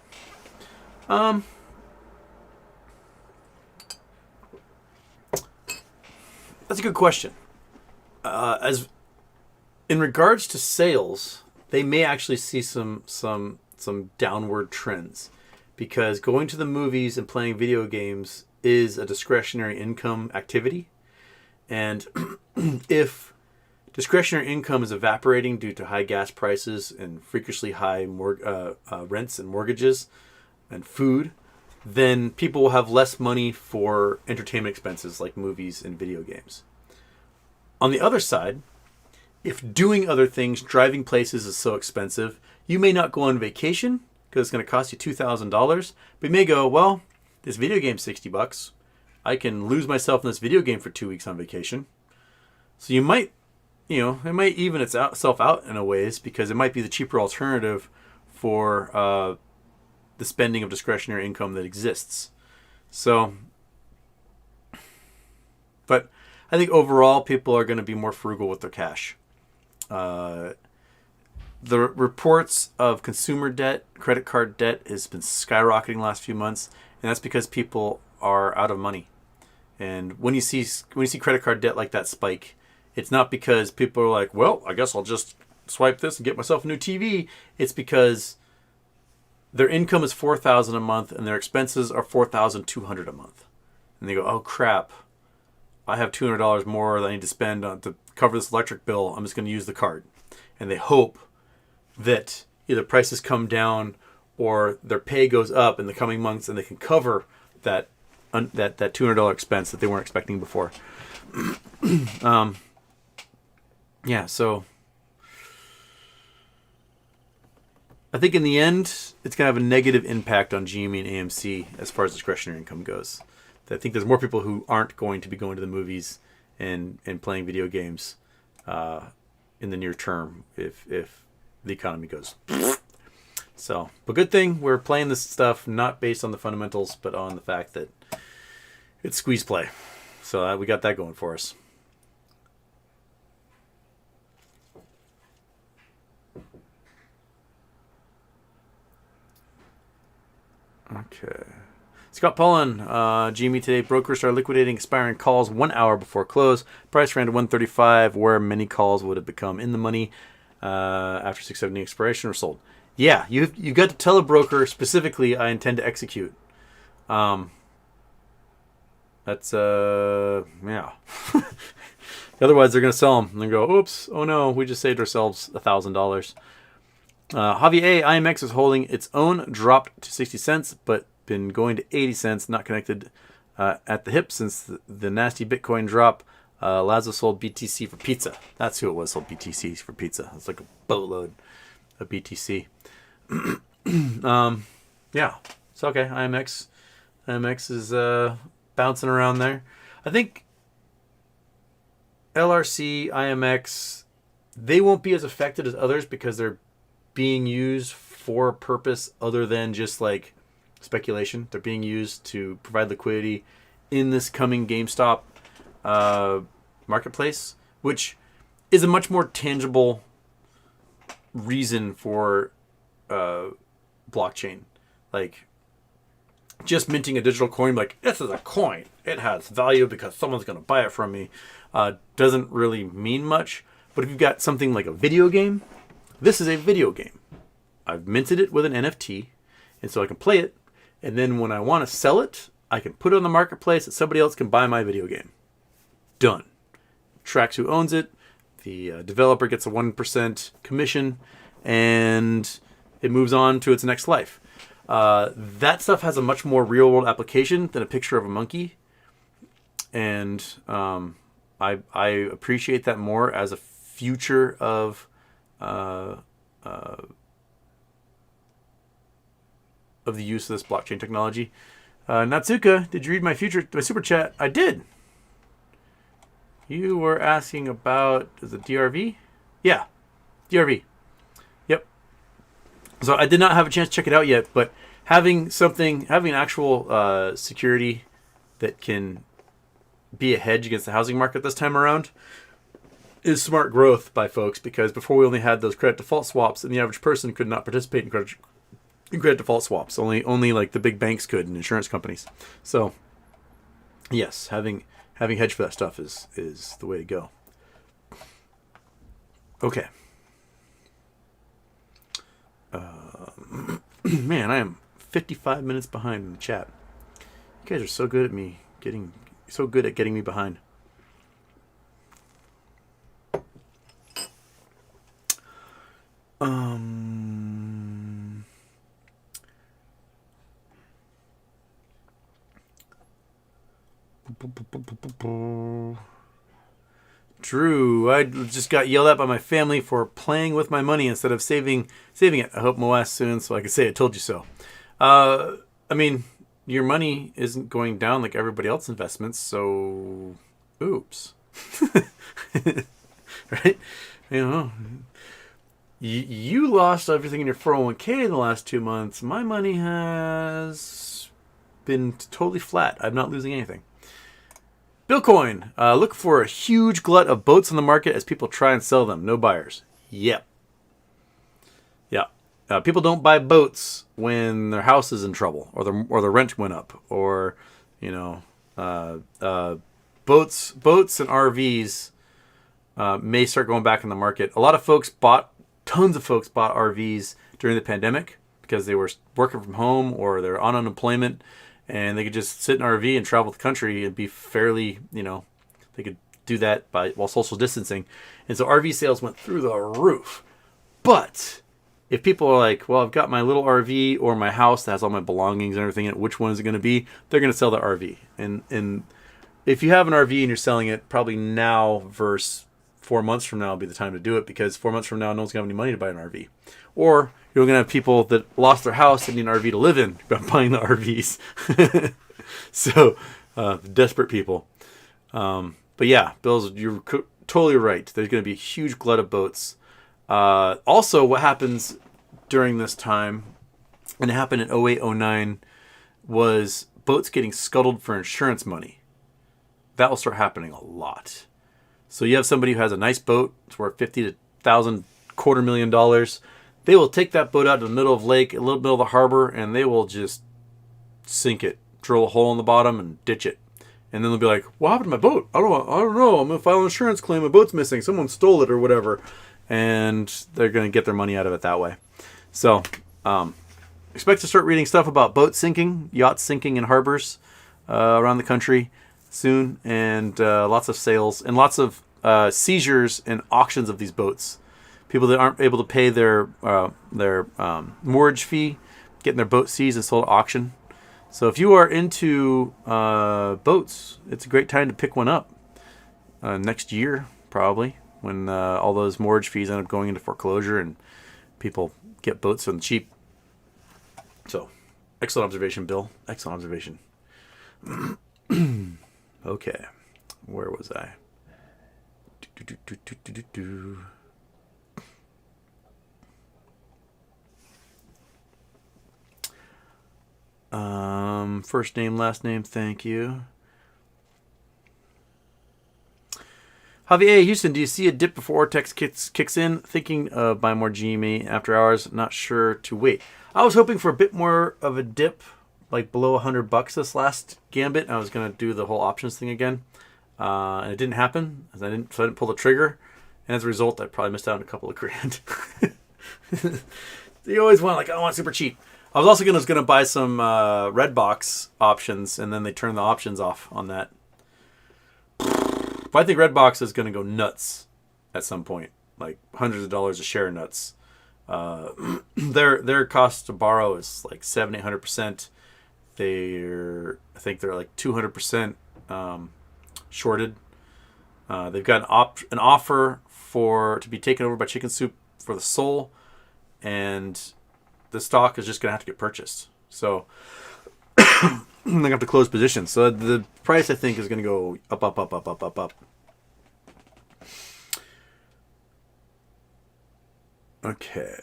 That's a good question. As in regards to sales, they may actually see some downward trends, because going to the movies and playing video games is a discretionary income activity, and if discretionary income is evaporating due to high gas prices and freakishly high rents and mortgages and food, then people will have less money for entertainment expenses like movies and video games. On the other side, if doing other things, driving places is so expensive, you may not go on vacation because it's going to cost you $2,000, but you may go, well, this video game's $60. I can lose myself in this video game for 2 weeks on vacation. So you might, it might even itself out in a ways, because it might be the cheaper alternative for the spending of discretionary income that exists. So, but I think overall people are going to be more frugal with their cash. The reports of consumer debt, credit card debt, has been skyrocketing the last few months, and that's because people are out of money. And when you see credit card debt like that spike, it's not because people are like, well, I guess I'll just swipe this and get myself a new TV. It's because their income is $4,000 a month and their expenses are $4,200 a month, and they go, oh crap, I have $200 more that I need to spend to cover this electric bill. I'm just going to use the card. And they hope that either prices come down or their pay goes up in the coming months, and they can cover that $200 expense that they weren't expecting before. So I think in the end, it's going to have a negative impact on GME and AMC as far as discretionary income goes. I think there's more people who aren't going to be going to the movies and playing video games in the near term if the economy goes. So, but good thing we're playing this stuff not based on the fundamentals, but on the fact that it's squeeze play. So we got that going for us. Okay. Scott Pollan, GME today, brokers are liquidating expiring calls 1 hour before close. Price ran to 135, where many calls would have become in the money after 670 expiration or sold. Yeah, you've got to tell a broker specifically, I intend to execute. That's yeah. Otherwise, they're going to sell them and they go, oops, oh no, we just saved ourselves $1,000. Javi A, IMX is holding its own, dropped to 60 cents, but been going to 80 cents, not connected at the hip since the nasty Bitcoin drop. Lazo sold BTC for pizza. That's who it was, sold BTC for pizza. It's like a boatload of BTC. Yeah, it's okay. IMX is bouncing around there. I think LRC, IMX, they won't be as affected as others because they're being used for a purpose other than just like speculation. They're being used to provide liquidity in this coming GameStop marketplace, which is a much more tangible reason for blockchain. Like just minting a digital coin, like this is a coin, it has value because someone's going to buy it from me, doesn't really mean much. But if you've got something like a video game, this is a video game. I've minted it with an NFT, and so I can play it, and then when I want to sell it, I can put it on the marketplace and somebody else can buy my video game. Done. Tracks who owns it, the developer gets a 1% commission, and it moves on to its next life. That stuff has a much more real-world application than a picture of a monkey, and I appreciate that more as a future of the use of this blockchain technology. Natsuka, did you read my super chat? I did. You were asking about, is it DRV? Yeah, DRV. Yep. So I did not have a chance to check it out yet, but having an actual security that can be a hedge against the housing market this time around is smart growth by folks, because before we only had those credit default swaps, and the average person could not participate in credit default swaps. Only like the big banks could, and insurance companies. So yes, having hedge for that stuff is the way to go. Okay. Man, I am 55 minutes behind in the chat. You guys are so good at getting me behind. Drew, I just got yelled at by my family for playing with my money instead of saving it. I hope Moas soon so I can say I told you so. I mean, your money isn't going down like everybody else's investments, so oops. Right? You know, you lost everything in your 401k in the last 2 months. My money has been totally flat. I'm not losing anything. Bitcoin. Look for a huge glut of boats on the market as people try and sell them. No buyers. Yep. Yeah. People don't buy boats when their house is in trouble, or the rent went up, or boats and RVs may start going back in the market. Tons of folks bought RVs during the pandemic because they were working from home or they're on unemployment, and they could just sit in an RV and travel the country and be fairly, they could do that while social distancing. And so RV sales went through the roof. But if people are like, well, I've got my little RV or my house that has all my belongings and everything, and which one is it going to be? They're going to sell the RV. And if you have an RV and you're selling it, probably now versus 4 months from now will be the time to do it, because 4 months from now, no one's going to have any money to buy an RV. Or you're going to have people that lost their house and need an RV to live in by buying the RVs. So, desperate people. But yeah, Bills, you're totally right. There's going to be a huge glut of boats. Also, what happens during this time, and it happened in 08, 09, was boats getting scuttled for insurance money. That will start happening a lot. So you have somebody who has a nice boat, it's worth $50,000, $250,000. They will take that boat out to the middle of the lake, a little middle of the harbor, and they will just sink it, drill a hole in the bottom, and ditch it. And then they'll be like, what happened to my boat? I don't know. I'm going to file an insurance claim. My boat's missing. Someone stole it or whatever. And they're going to get their money out of it that way. So expect to start reading stuff about boats sinking, yachts sinking in harbors around the country soon. And lots of sales and lots of seizures and auctions of these boats. People that aren't able to pay their moorage fee, getting their boat seized and sold at auction. So if you are into boats, it's a great time to pick one up. Next year, probably, when all those mortgage fees end up going into foreclosure and people get boats on the cheap. So, excellent observation, Bill. Excellent observation. Okay, where was I? First name, last name, thank you. Javier Houston, do you see a dip before Ortex kicks in? Thinking of buying more GME after hours, not sure to wait. I was hoping for a bit more of a dip, like below $100 this last gambit. I was going to do the whole options thing again. And it didn't happen. So I didn't pull the trigger. And as a result, I probably missed out on a couple of grand. You always want, I want super cheap. I was also going to buy some Redbox options, and then they turned the options off on that. But I think Redbox is going to go nuts at some point, like hundreds of dollars a share nuts. Their cost to borrow is like 700-800%. I think they're like 200% shorted. They've got an offer to be taken over by Chicken Soup for the Soul, and the stock is just going to have to get purchased. So they're going to have to close positions. So the price, I think, is going to go up. Okay.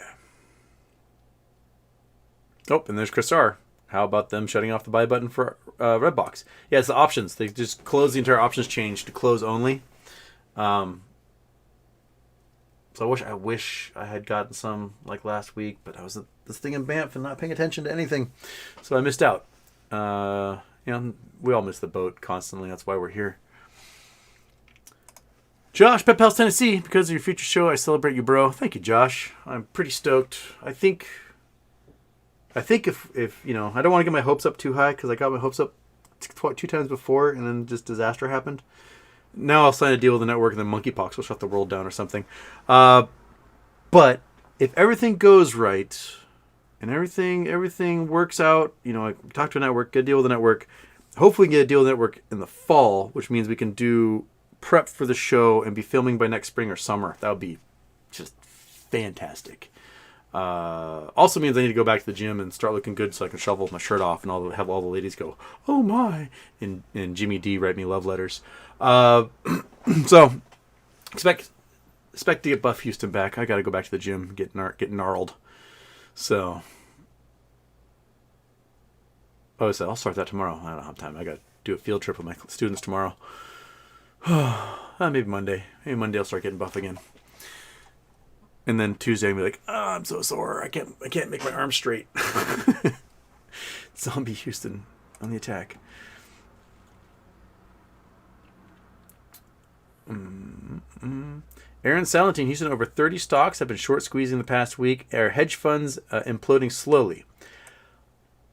Oh, and there's Chris R. How about them shutting off the buy button for Redbox? Yeah, it's the options. They just close the entire options change to close only. So I wish I had gotten some like last week, but I was at this thing in Banff and not paying attention to anything, so I missed out. We all miss the boat constantly. That's why we're here. Josh, Pep House, Tennessee. Because of your future show, I celebrate you, bro. Thank you, Josh. I'm pretty stoked. I think if I don't want to get my hopes up too high because I got my hopes up two times before and then just disaster happened. Now I'll sign a deal with the network and then monkeypox will shut the world down or something. But if everything goes right and everything works out, I talk to a network, get a deal with the network. Hopefully get a deal with the network in the fall, which means we can do prep for the show and be filming by next spring or summer. That would be just fantastic. Also means I need to go back to the gym and start looking good so I can shovel my shirt off and have all the ladies go, oh my, and Jimmy D write me love letters. So expect to get Buff Houston back. I got to go back to the gym, get gnarled. So, so I'll start that tomorrow. I don't have time. I got to do a field trip with my students tomorrow. Maybe Monday. Maybe Monday I'll start getting buff again. And then Tuesday I'll be like, I'm so sore. I can't make my arms straight. Zombie Houston on the attack. Aaron Salentine, Houston, over 30 stocks have been short squeezing the past week. Are hedge funds imploding slowly?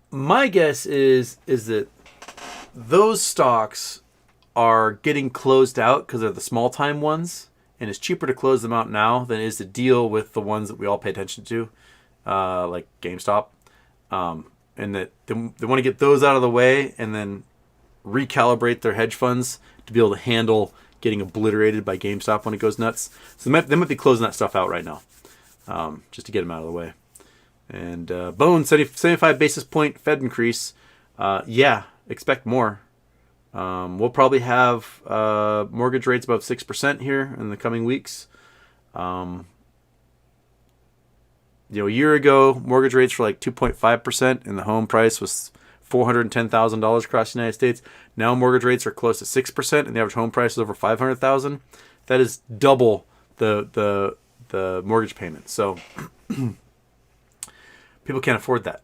My guess is that those stocks are getting closed out because they're the small time ones, and it's cheaper to close them out now than it is to deal with the ones that we all pay attention to, like GameStop, and that they want to get those out of the way and then recalibrate their hedge funds to be able to handle getting obliterated by GameStop when it goes nuts. So they might be closing that stuff out right now, just to get them out of the way. And Bone, 75 basis point Fed increase. Expect more. We'll probably have mortgage rates above 6% here in the coming weeks. A year ago, mortgage rates were like 2.5%, and the home price was $410,000 across the United States. Now mortgage rates are close to 6%, and the average home price is over $500,000. That is double the mortgage payment. So people can't afford that.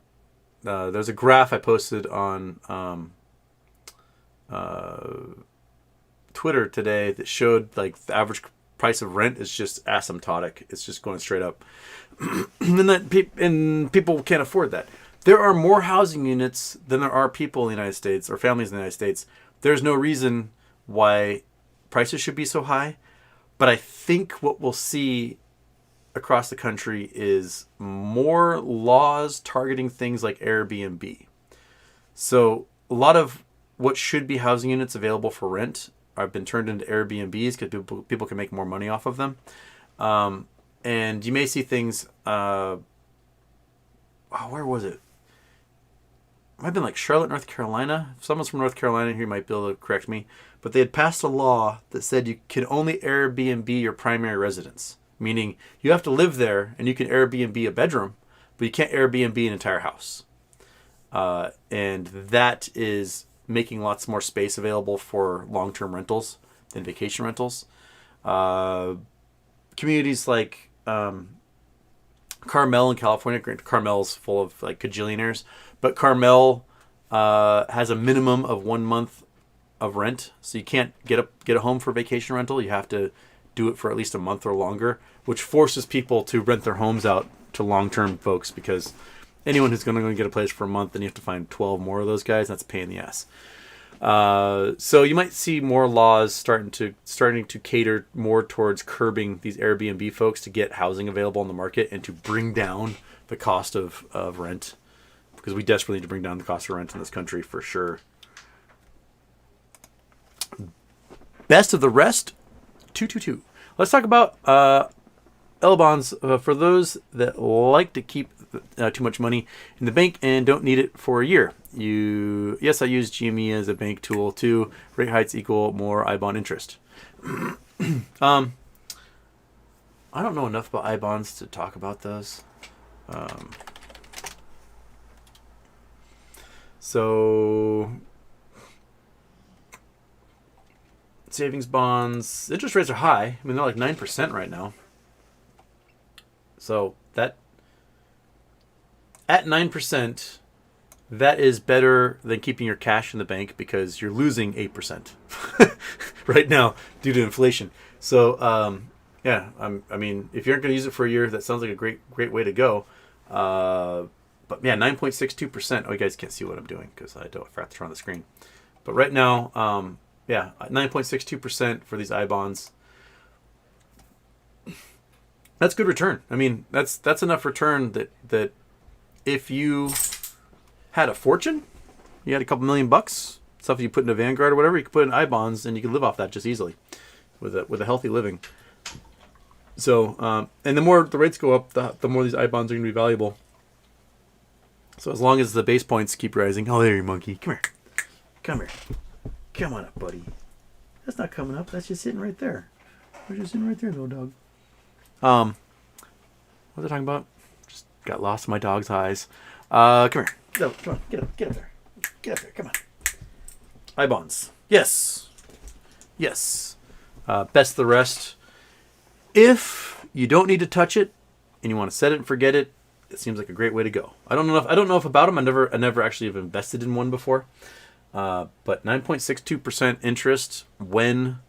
There's a graph I posted on Twitter today that showed like the average price of rent is just asymptotic. It's just going straight up, and people can't afford that. There are more housing units than there are people in the United States or families in the United States. There's no reason why prices should be so high, but I think what we'll see across the country is more laws targeting things like Airbnb. So a lot of what should be housing units available for rent have been turned into Airbnbs because people can make more money off of them. And you may see things, where was it? It might have been like Charlotte, North Carolina. If someone's from North Carolina here, might be able to correct me. But they had passed a law that said you can only Airbnb your primary residence. Meaning you have to live there and you can Airbnb a bedroom, but you can't Airbnb an entire house. And that is making lots more space available for long-term rentals than vacation rentals. Communities like Carmel in California. Carmel's full of like cajillionaires, but Carmel has a minimum of 1 month of rent, so you can't get a home for vacation rental. You have to do it for at least a month or longer, which forces people to rent their homes out to long-term folks, because anyone who's going to get a place for a month, then you have to find 12 more of those guys. That's a pain in the ass. So you might see more laws starting to cater more towards curbing these Airbnb folks to get housing available in the market and to bring down the cost of rent, because we desperately need to bring down the cost of rent in this country for sure. Best of the rest, 222. Let's talk about L bonds for those that like to keep too much money in the bank and don't need it for a year. Yes, I use GME as a bank tool too. Rate hikes equal more I bond interest. I'm I don't know enough about I-bonds to talk about those. So savings bonds, interest rates are high. I mean, they're like 9% right now. So that at 9%, that is better than keeping your cash in the bank because you're losing 8% right now due to inflation. So yeah, I mean, if you aren't going to use it for a year, that sounds like a great way to go. But yeah, 9.62%. Oh, you guys can't see what I'm doing because I forgot to turn on the screen. But right now, yeah, 9.62% for these I bonds. That's good return. I mean, that's enough return that if you had a fortune, you had a couple $1,000,000, stuff you put into Vanguard or whatever, you could put in I bonds and you could live off that just easily with a healthy living. So, and the more the rates go up, the more these I bonds are going to be valuable. So as long as the base points keep rising, oh, there you monkey, come here, come on up, buddy. That's not coming up. That's just sitting right there. We're just sitting right there, little dog. What was I talking about? Just got lost in my dog's eyes. Come here. No, come on, get up there. Get up there, come on. I bonds. Yes. Best the rest. If you don't need to touch it and you want to set it and forget it, it seems like a great way to go. I don't know if about them. I never actually have invested in one before. But 9.62% interest when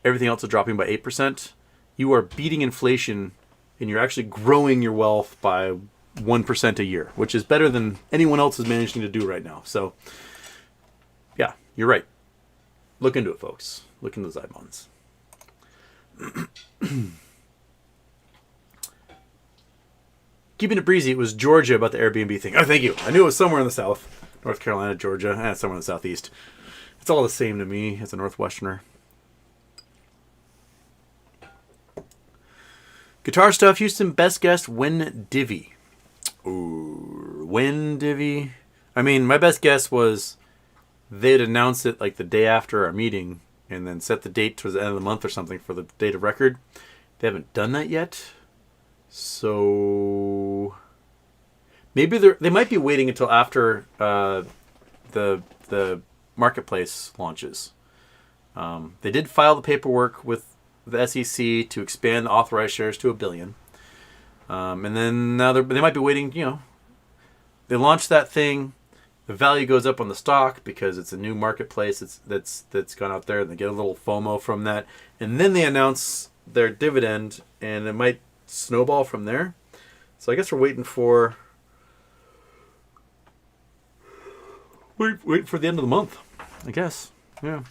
everything else is dropping by 8%. You are beating inflation and you're actually growing your wealth by 1% a year, which is better than anyone else is managing to do right now. So, yeah, you're right. Look into it, folks. Look into those I bonds. Keeping it breezy, it was Georgia about the Airbnb thing. Oh, thank you. I knew it was somewhere in the south. North Carolina, Georgia, somewhere in the southeast. It's all the same to me as a Northwesterner. Guitar stuff, Houston, best guess, when divvy. Ooh, when divvy? I mean, my best guess was they'd announce it like the day after our meeting and then set the date towards the end of the month or something for the date of record. They haven't done that yet. So maybe they might be waiting until after the marketplace launches. They did file the paperwork with the SEC to expand the authorized shares to 1 billion. And then now they might be waiting, they launch that thing, the value goes up on the stock because it's a new marketplace that's gone out there, and they get a little FOMO from that. And then they announce their dividend, and it might snowball from there. So I guess we're waiting for wait for the end of the month, I guess. Yeah.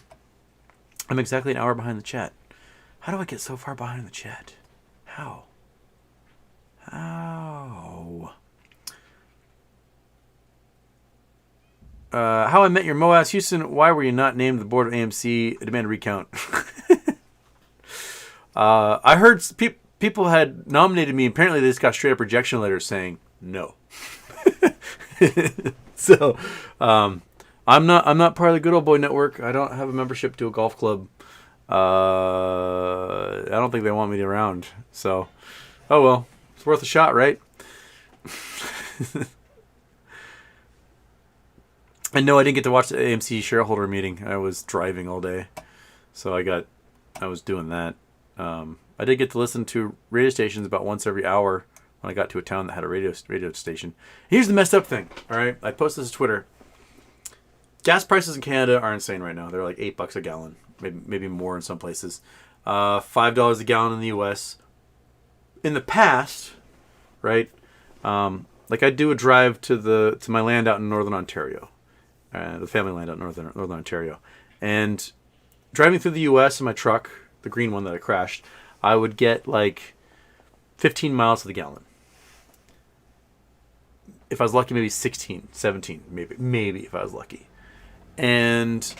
I'm exactly an hour behind the chat. How do I get so far behind the chat? How? How I Met Your Moas, Houston, why were you not named the board of AMC? I demand a recount. I heard people had nominated me. Apparently they just got straight up rejection letters saying no. So I'm not part of the Good Old Boy Network. I don't have a membership to a golf club. I don't think they want me around. So, oh well, it's worth a shot, right? And no, I didn't get to watch the AMC shareholder meeting. I was driving all day, so I was doing that. I did get to listen to radio stations about once every hour when I got to a town that had a radio station. Here's the messed up thing. All right, I posted this to Twitter. Gas prices in Canada are insane right now. They're like $8 a gallon, maybe more in some places. $5 a gallon in the U.S. In the past, right? Like I do a drive to my land out in Northern Ontario, the family land out in Northern Ontario, and driving through the U.S. in my truck, the green one that I crashed, I would get like 15 miles to the gallon. If I was lucky, maybe 16, 17, maybe if I was lucky. And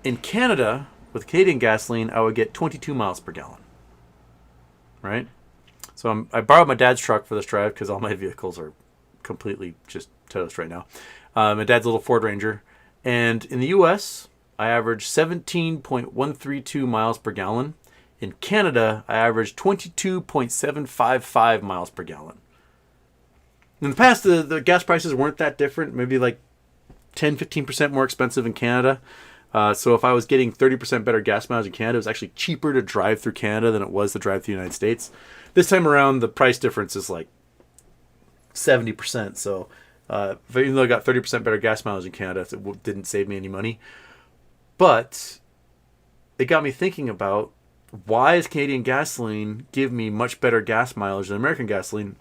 in Canada, with Canadian gasoline, I would get 22 miles per gallon. Right? So I borrowed my dad's truck for this drive because all my vehicles are completely just toast right now. My dad's a little Ford Ranger. And in the U.S., I average 17.132 miles per gallon. In Canada, I averaged 22.755 miles per gallon. In the past, the gas prices weren't that different, maybe like 10-15% more expensive in Canada. So if I was getting 30% better gas mileage in Canada, it was actually cheaper to drive through Canada than it was to drive through the United States. This time around, the price difference is like 70%. So even though I got 30% better gas mileage in Canada, it didn't save me any money. But it got me thinking about, why does Canadian gasoline give me much better gas mileage than American gasoline?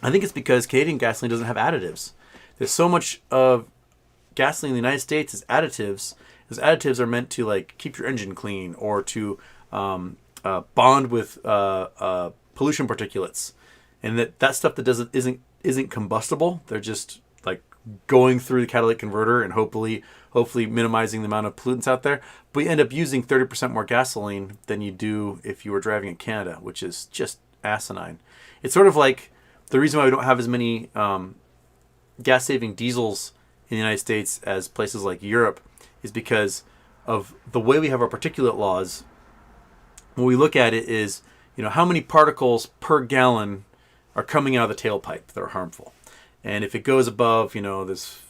I think it's because Canadian gasoline doesn't have additives. There's so much of gasoline in the United States is additives. Those additives are meant to like keep your engine clean or to bond with pollution particulates, and that stuff that isn't combustible. They're just like going through the catalytic converter and hopefully minimizing the amount of pollutants out there. But you end up using 30% more gasoline than you do if you were driving in Canada, which is just asinine. It's sort of like the reason why we don't have as many gas-saving diesels in the United States as places like Europe is because of the way we have our particulate laws. When we look at it is, how many particles per gallon are coming out of the tailpipe that are harmful. And if it goes above, this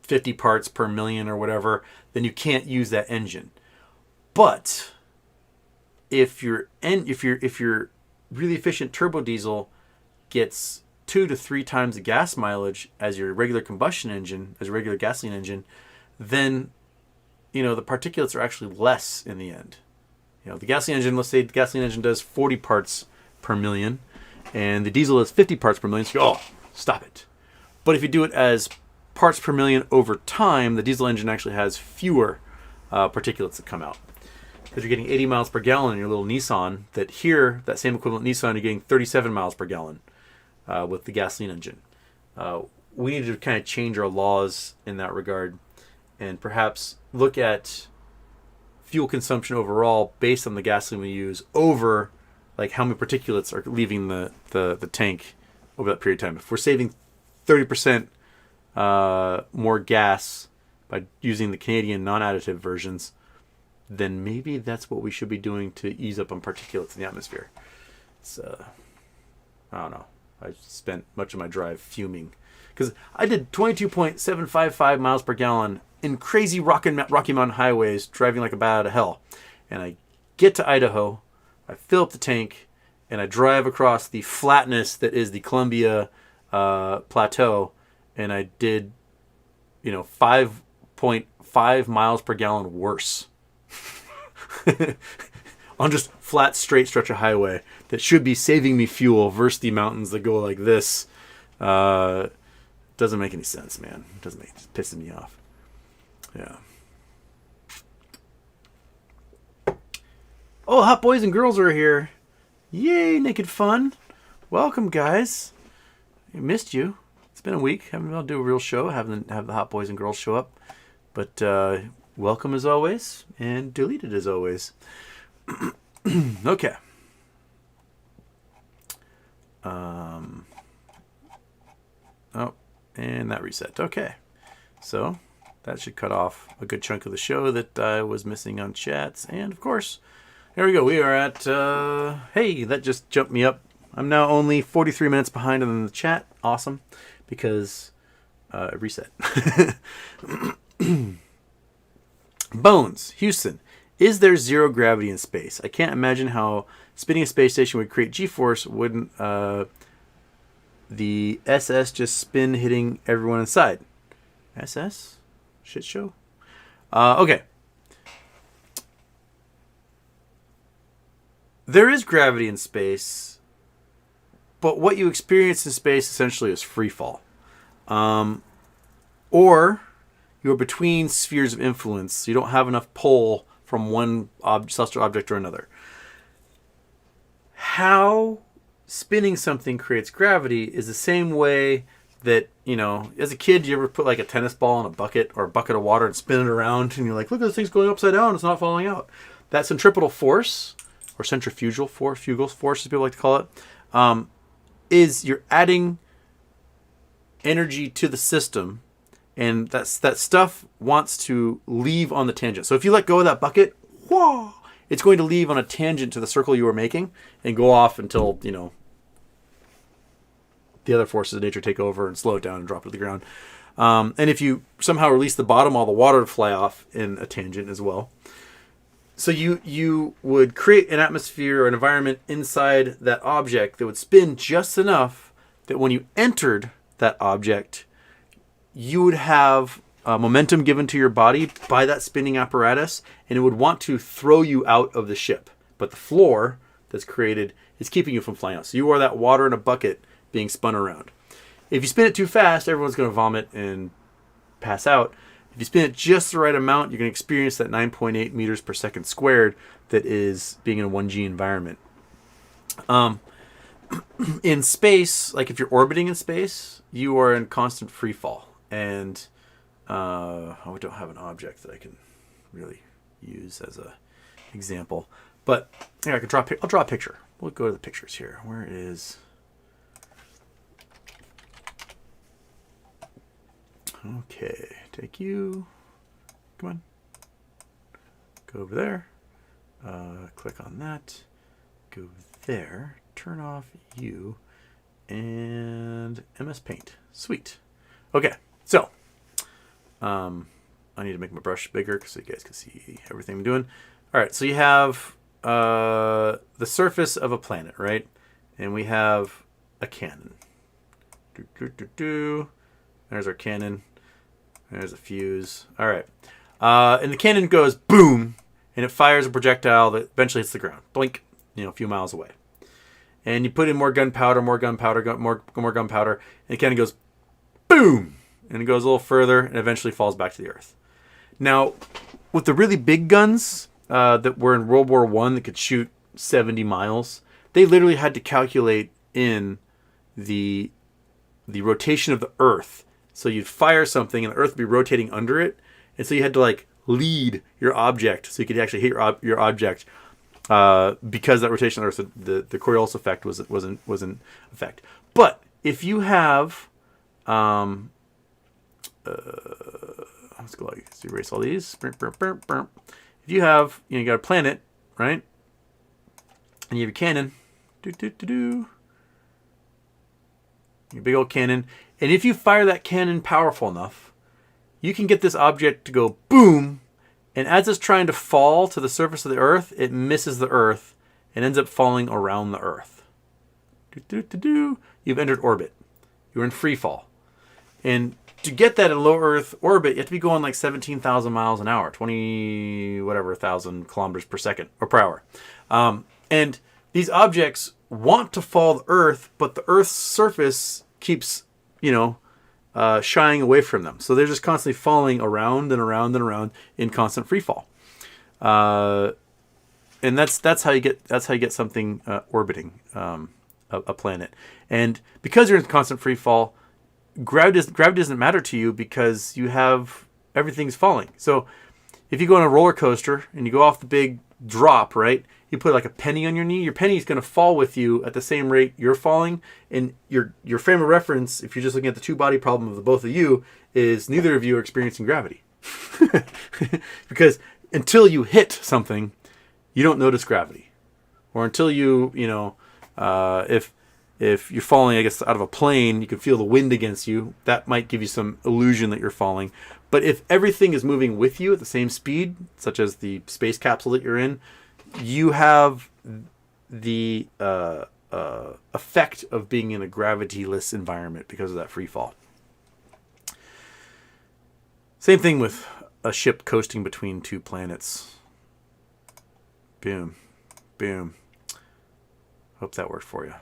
50 parts per million or whatever, then you can't use that engine. But if your really efficient turbo diesel gets 2 to 3 times the gas mileage as your regular combustion engine, as a regular gasoline engine, then the particulates are actually less in the end. The gasoline engine, let's say the gasoline engine does 40 parts per million, and the diesel is 50 parts per million. So you go, stop it. But if you do it as parts per million over time, the diesel engine actually has fewer particulates that come out. Because you're getting 80 miles per gallon in your little Nissan, that same equivalent Nissan, you're getting 37 miles per gallon with the gasoline engine. We need to kind of change our laws in that regard and perhaps look at fuel consumption overall based on the gasoline we use over like how many particulates are leaving the tank over that period of time. If we're saving 30% more gas by using the Canadian non-additive versions, then maybe that's what we should be doing to ease up on particulates in the atmosphere. It's I don't know. I spent much of my drive fuming because I did 22.755 miles per gallon in crazy Rocky Mountain highways, driving like a bat out of hell. And I get to Idaho, I fill up the tank, and I drive across the flatness that is the Columbia Plateau, and I did, 5.5 miles per gallon worse on just flat, straight stretch of highway that should be saving me fuel versus the mountains that go like this. Doesn't make any sense, man. It's pissing me off. Yeah. Oh, hot boys and girls are here. Yay, naked fun. Welcome, guys. I missed you. It's been a week. Haven't been able to do a real show. Haven't have the hot boys and girls show up. But welcome as always, and deleted as always. Okay. Oh, and that reset. Okay. So that should cut off a good chunk of the show that I was missing on chats. And of course, there we go. We are at, hey, that just jumped me up. I'm now only 43 minutes behind in the chat. Awesome. Because reset. Bones, Houston. Is there zero gravity in space? I can't imagine how spinning a space station would create G-force. Wouldn't the SS just spin hitting everyone inside? SS? Shit show? Okay. There is gravity in space, but what you experience in space essentially is free fall. Or you're between spheres of influence, so you don't have enough pull from one celestial object or another. How spinning something creates gravity is the same way that, as a kid, you ever put like a tennis ball in a bucket or a bucket of water and spin it around, and you're like, look, this thing's going upside down, it's not falling out. That centripetal force, or centrifugal force, as people like to call it, is you're adding energy to the system, and that stuff wants to leave on the tangent. So if you let go of that bucket, whoa, it's going to leave on a tangent to the circle you were making and go off until, you know, the other forces of nature take over and slow it down and drop it to the ground. And if you somehow release the bottom, all the water would fly off in a tangent as well. So you would create an atmosphere or an environment inside that object that would spin just enough that when you entered that object, you would have momentum given to your body by that spinning apparatus, and it would want to throw you out of the ship. But the floor that's created is keeping you from flying out. So you are that water in a bucket being spun around. If you spin it too fast, everyone's going to vomit and pass out. If you spin it just the right amount, you're going to experience that 9.8 meters per second squared that is being in a 1G environment. In space, like if you're orbiting in space, you are in constant free fall. And I don't have an object that I can really use as a example. But here, I'll draw a picture. We'll go to the pictures here. Where is... Okay, take you. Come on. Go over there. Click on that. Go there. Turn off you. And MS Paint. Sweet. Okay, so I need to make my brush bigger so you guys can see everything I'm doing. All right, so you have the surface of a planet, right? And we have a cannon. There's our cannon. There's a fuse. All right. And the cannon goes boom, and it fires a projectile that eventually hits the ground. Blink, a few miles away. And you put in more gunpowder, more gunpowder, more gunpowder, and the cannon goes boom, and it goes a little further, and eventually falls back to the earth. Now, with the really big guns that were in World War I that could shoot 70 miles, they literally had to calculate in the rotation of the earth. So you'd fire something and the earth would be rotating under it. And so you had to lead your object so you could actually hit your object because that rotation of the earth, the Coriolis effect was in effect. But if you have, let's go, let's erase all these. If you have, you got a planet, right? And you have a cannon, your big old cannon. And if you fire that cannon powerful enough, you can get this object to go boom, and as it's trying to fall to the surface of the earth, it misses the earth and ends up falling around the earth. You've entered orbit. You're in free fall. And to get that in low earth orbit, you have to be going like 17,000 miles an hour, 1,000 kilometers per second or per hour. And these objects want to fall to earth, but the earth's surface keeps shying away from them. So they're just constantly falling around and around and around in constant free fall. And that's how you get something orbiting a planet. And because you're in constant free fall, gravity doesn't matter to you because you have everything's falling. So if you go on a roller coaster and you go off the big drop, right? You put like a penny on your knee, your penny is going to fall with you at the same rate you're falling. And your frame of reference, if you're just looking at the two body problem of the both of you, is neither of you are experiencing gravity. Because until you hit something, you don't notice gravity. Or until if you're falling, I guess, out of a plane, you can feel the wind against you. That might give you some illusion that you're falling. But if everything is moving with you at the same speed, such as the space capsule that you're in, you have the effect of being in a gravity-less environment because of that free fall. Same thing with a ship coasting between two planets. Boom. Boom. Hope that worked for you.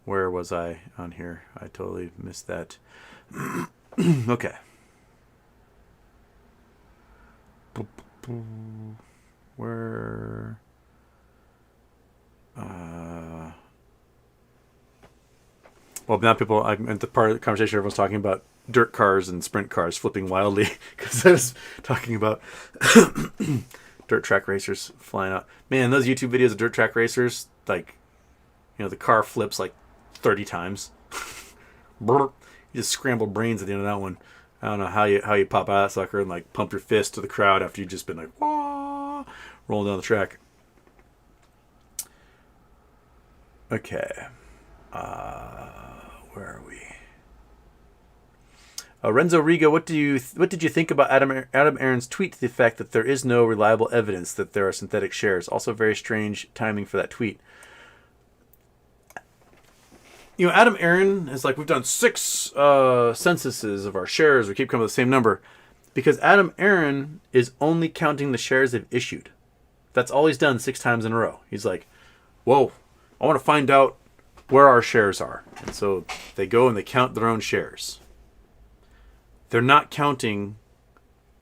Where was I on here? I totally missed that. Okay. Where? Well, now people, at the part of the conversation, everyone's talking about dirt cars and sprint cars flipping wildly because I was talking about dirt track racers flying out. Man, those YouTube videos of dirt track racers, the car flips like 30 times. You just scramble brains at the end of that one. I don't know how you pop out of that sucker and like pump your fist to the crowd after you've just been like, wah, rolling down the track. Okay. Where are we? Renzo Riga, what did you think about Adam Aaron's tweet to the effect that there is no reliable evidence that there are synthetic shares? Also, very strange timing for that tweet. You know, Adam Aaron is like, we've done 6 censuses of our shares. We keep coming to the same number because Adam Aaron is only counting the shares they've issued. That's all he's done 6 times in a row. He's like, whoa, I want to find out where our shares are. And so they go and they count their own shares. They're not counting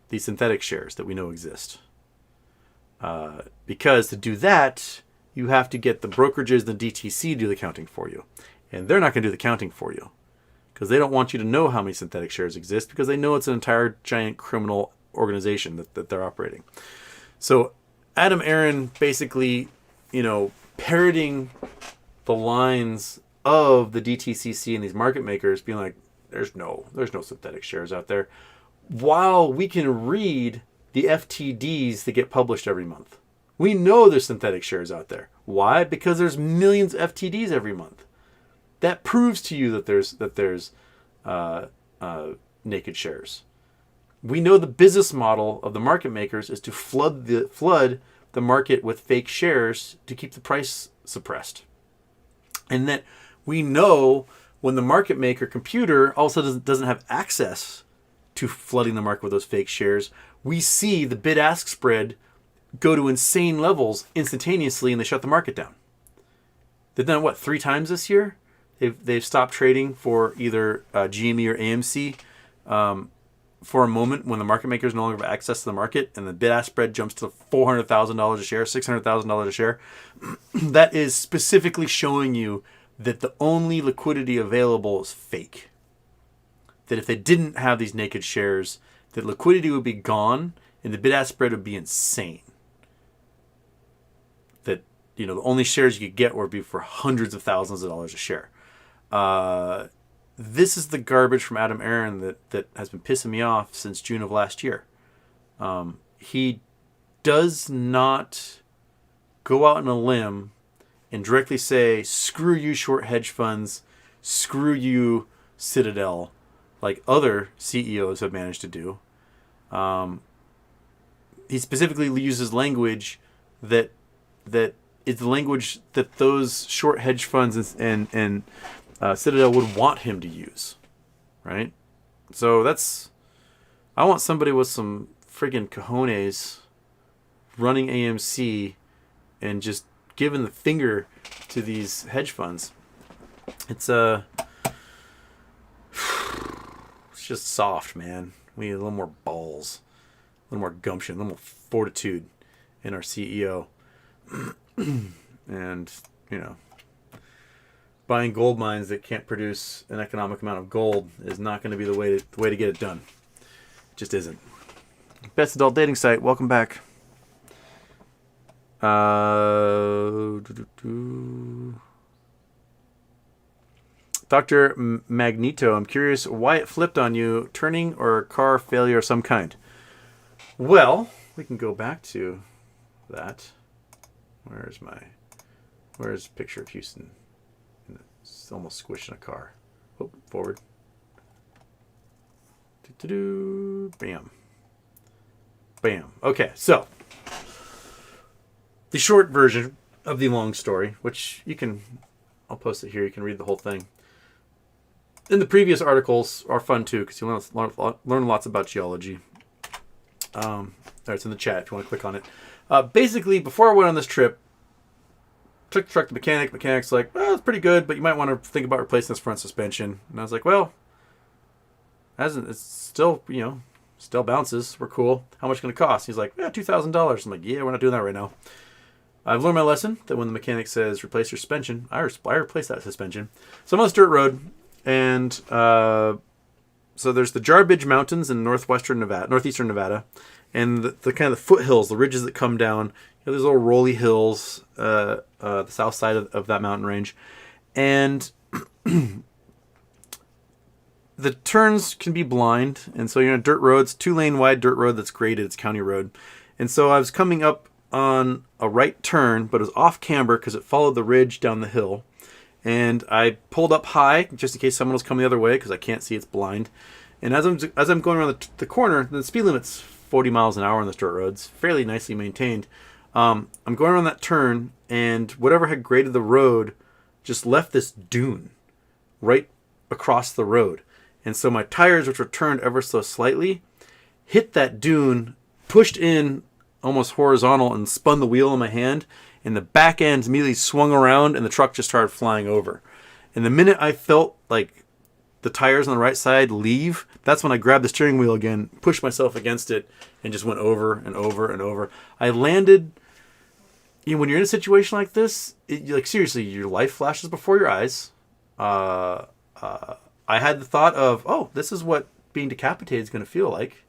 the synthetic shares that we know exist. Because to do that, you have to get the brokerages and the DTC to do the counting for you. And they're not going to do the counting for you. Because they don't want you to know how many synthetic shares exist because they know it's an entire giant criminal organization that they're operating. So Adam Aaron basically, parroting the lines of the DTCC and these market makers being like, there's no synthetic shares out there, while we can read the FTDs that get published every month. We know there's synthetic shares out there. Why? Because there's millions of FTDs every month. That proves to you that there's naked shares. We know the business model of the market makers is to flood the market with fake shares to keep the price suppressed. And that we know when the market maker computer also doesn't have access to flooding the market with those fake shares, we see the bid-ask spread go to insane levels instantaneously and they shut the market down. They've done what, 3 times this year? They've stopped trading for either GME or AMC for a moment when the market makers no longer have access to the market and the bid-ask spread jumps to $400,000 a share, $600,000 a share. That is specifically showing you that the only liquidity available is fake. That if they didn't have these naked shares, that liquidity would be gone and the bid-ask spread would be insane. That, the only shares you could get would be for hundreds of thousands of dollars a share. This is the garbage from Adam Aaron that has been pissing me off since June of last year. He does not go out on a limb and directly say, screw you short hedge funds, screw you Citadel, like other CEOs have managed to do. He specifically uses language that is the language that those short hedge funds and Citadel would want him to use, right? So I want somebody with some friggin' cojones running AMC and just giving the finger to these hedge funds. It's just soft, man. We need a little more balls, a little more gumption, a little more fortitude in our CEO. And, buying gold mines that can't produce an economic amount of gold is not going to be the way to get it done. It just isn't. Best adult dating site. Welcome back. Dr. Magneto, I'm curious why it flipped on you, turning or car failure of some kind. Well, we can go back to that. Where's a picture of Houston? It's almost squished in a car. Oh, forward. Bam. Bam. Okay, so the short version of the long story, which I'll post it here. You can read the whole thing. And the previous articles are fun too, because you learn lots about geology. It's in the chat if you want to click on it. Basically, before I went on this trip, took the truck to mechanic. Mechanic's like, well, it's pretty good, but you might want to think about replacing this front suspension. And I was like, well, it's still, still bounces. We're cool. How much going to cost? He's like, yeah, $2,000. I'm like, yeah, we're not doing that right now. I've learned my lesson that when the mechanic says replace your suspension, I replace that suspension. So I'm on this dirt road, and so there's the Jarbidge Mountains in northeastern Nevada, and the kind of the foothills, the ridges that come down. There's little rolly hills, the south side of that mountain range, and the turns can be blind, and so you're on dirt roads, 2-lane wide dirt road that's graded, it's county road. And so I was coming up on a right turn, but it was off camber because it followed the ridge down the hill. And I pulled up high just in case someone was coming the other way because I can't see, it's blind. And as I'm going around the corner, the speed limit's 40 miles an hour on this dirt road. It's fairly nicely maintained. I'm going around that turn, and whatever had graded the road just left this dune right across the road. And so my tires, which were turned ever so slightly, hit that dune, pushed in almost horizontal, and spun the wheel in my hand. And the back end immediately swung around, and the truck just started flying over. And the minute I felt like the tires on the right side leave, that's when I grabbed the steering wheel again, pushed myself against it, and just went over and over and over. I landed... when you're in a situation like this, like seriously, your life flashes before your eyes. I had the thought of, oh, this is what being decapitated is going to feel like.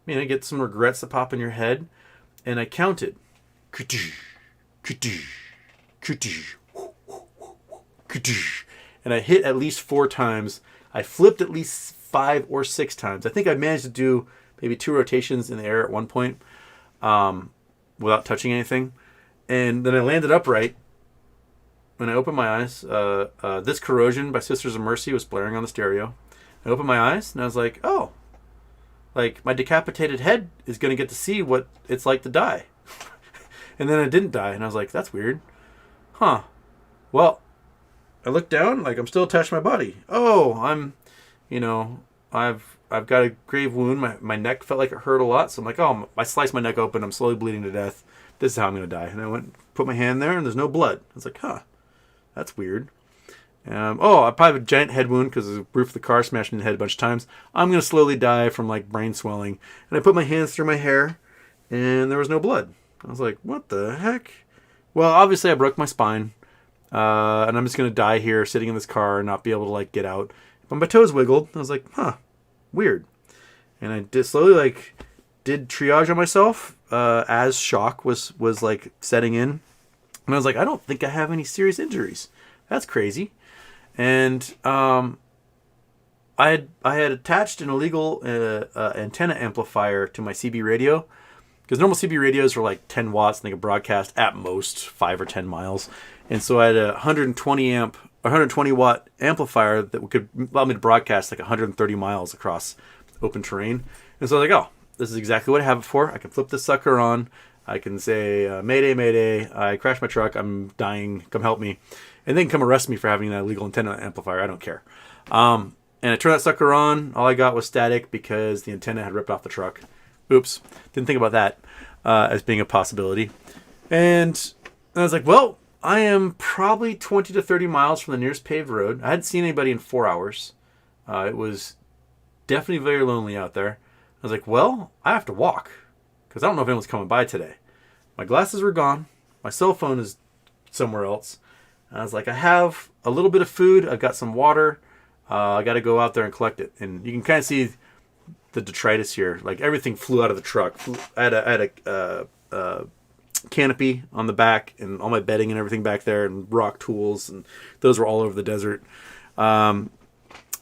Get some regrets that pop in your head. And I counted. And I hit at least 4 times. I flipped at least 5 or 6 times. I think I managed to do maybe 2 rotations in the air at one point without touching anything. And then I landed upright. When I opened my eyes, This Corrosion by Sisters of Mercy was blaring on the stereo. I opened my eyes, and I was like, oh, like my decapitated head is going to get to see what it's like to die. And then I didn't die, and I was like, that's weird. Huh. Well, I looked down, like I'm still attached to my body. Oh, I've got a grave wound. My neck felt like it hurt a lot, so I'm like, oh, I sliced my neck open. I'm slowly bleeding to death. This is how I'm going to die. And I went, put my hand there, and there's no blood. I was like, huh. That's weird. I probably have a giant head wound because the roof of the car smashed in the head a bunch of times. I'm going to slowly die from like brain swelling. And I put my hands through my hair, and there was no blood. I was like, what the heck? Well, obviously I broke my spine, and I'm just going to die here sitting in this car and not be able to like get out. But my toes wiggled. I was like, huh, weird. And I just slowly did triage on myself as shock was like setting in. And I was like, I don't think I have any serious injuries. That's crazy. And I had attached an illegal antenna amplifier to my CB radio, because normal CB radios were like 10 watts and they could broadcast at most 5 or 10 miles. And so I had a 120 watt amplifier that could allow me to broadcast like 130 miles across open terrain. And so I was like, oh, this is exactly what I have it for. I can flip this sucker on. I can say, Mayday, Mayday, I crashed my truck, I'm dying, come help me. And they can come arrest me for having that illegal antenna amplifier, I don't care. And I turned that sucker on, all I got was static because the antenna had ripped off the truck. Oops, didn't think about that as being a possibility. And I was like, well, I am probably 20 to 30 miles from the nearest paved road. I hadn't seen anybody in 4 hours. It was definitely very lonely out there. I was like, well, I have to walk, because I don't know if anyone's coming by today. My glasses were gone. My cell phone is somewhere else. And I was like, I have a little bit of food. I've got some water. I got to go out there and collect it. And you can kind of see the detritus here. Like everything flew out of the truck. I had a canopy on the back and all my bedding and everything back there and rock tools. And those were all over the desert. And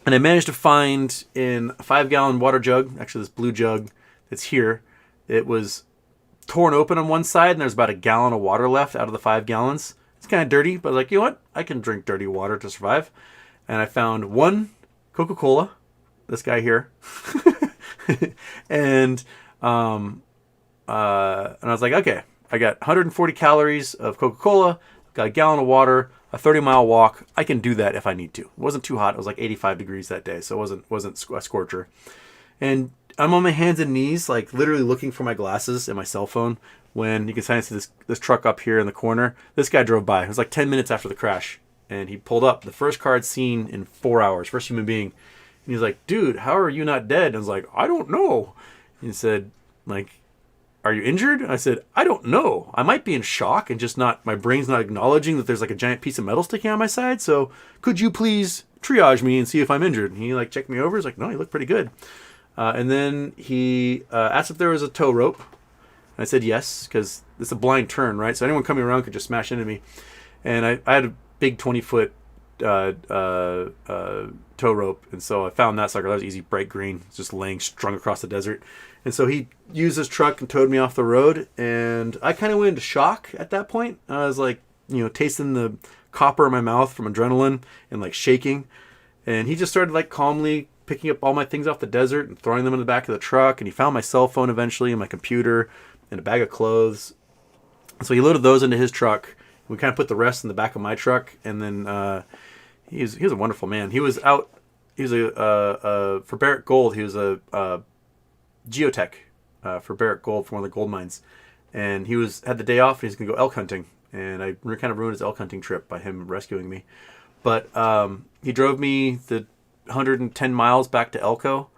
I managed to find in a 5-gallon water jug, actually this blue jug that's here, it was torn open on one side and there's about a gallon of water left out of the 5 gallons. It's kind of dirty, but like, you know what? I can drink dirty water to survive. And I found one Coca-Cola, this guy here. and I was like, okay, I got 140 calories of Coca-Cola, got a gallon of water, a 30-mile walk. I can do that if I need to. It wasn't too hot. It was like 85 degrees that day, so it wasn't a scorcher. And I'm on my hands and knees, like literally looking for my glasses and my cell phone, when you can kind of see this truck up here in the corner. This guy drove by. It was like 10 minutes after the crash, and he pulled up. The first car I'd seen in 4 hours, first human being. And he was like, dude, how are you not dead? And I was like, I don't know. And he said, like, are you injured? And I said, I don't know. I might be in shock and just not, my brain's not acknowledging that there's like a giant piece of metal sticking on my side. So could you please triage me and see if I'm injured? And he like checked me over. He's like, no, you look pretty good. And then he asked if there was a tow rope. And I said yes, because it's a blind turn, right? So anyone coming around could just smash into me. And I had a big 20-foot tow rope, and so I found that sucker. That was easy, bright green, just laying strung across the desert. And so he used his truck and towed me off the road, and I kind of went into shock at that point. I was like, tasting the copper in my mouth from adrenaline and like shaking. And he just started like calmly picking up all my things off the desert and throwing them in the back of the truck. And he found my cell phone eventually and my computer and a bag of clothes. So he loaded those into his truck. We kind of put the rest in the back of my truck, and then he was a wonderful man. He was out. He was for Barrick Gold. He was a geotech for Barrick Gold for one of the gold mines, and he had the day off. And he's gonna go elk hunting, and I kind of ruined his elk hunting trip by him rescuing me. But he drove me the 110 miles back to Elko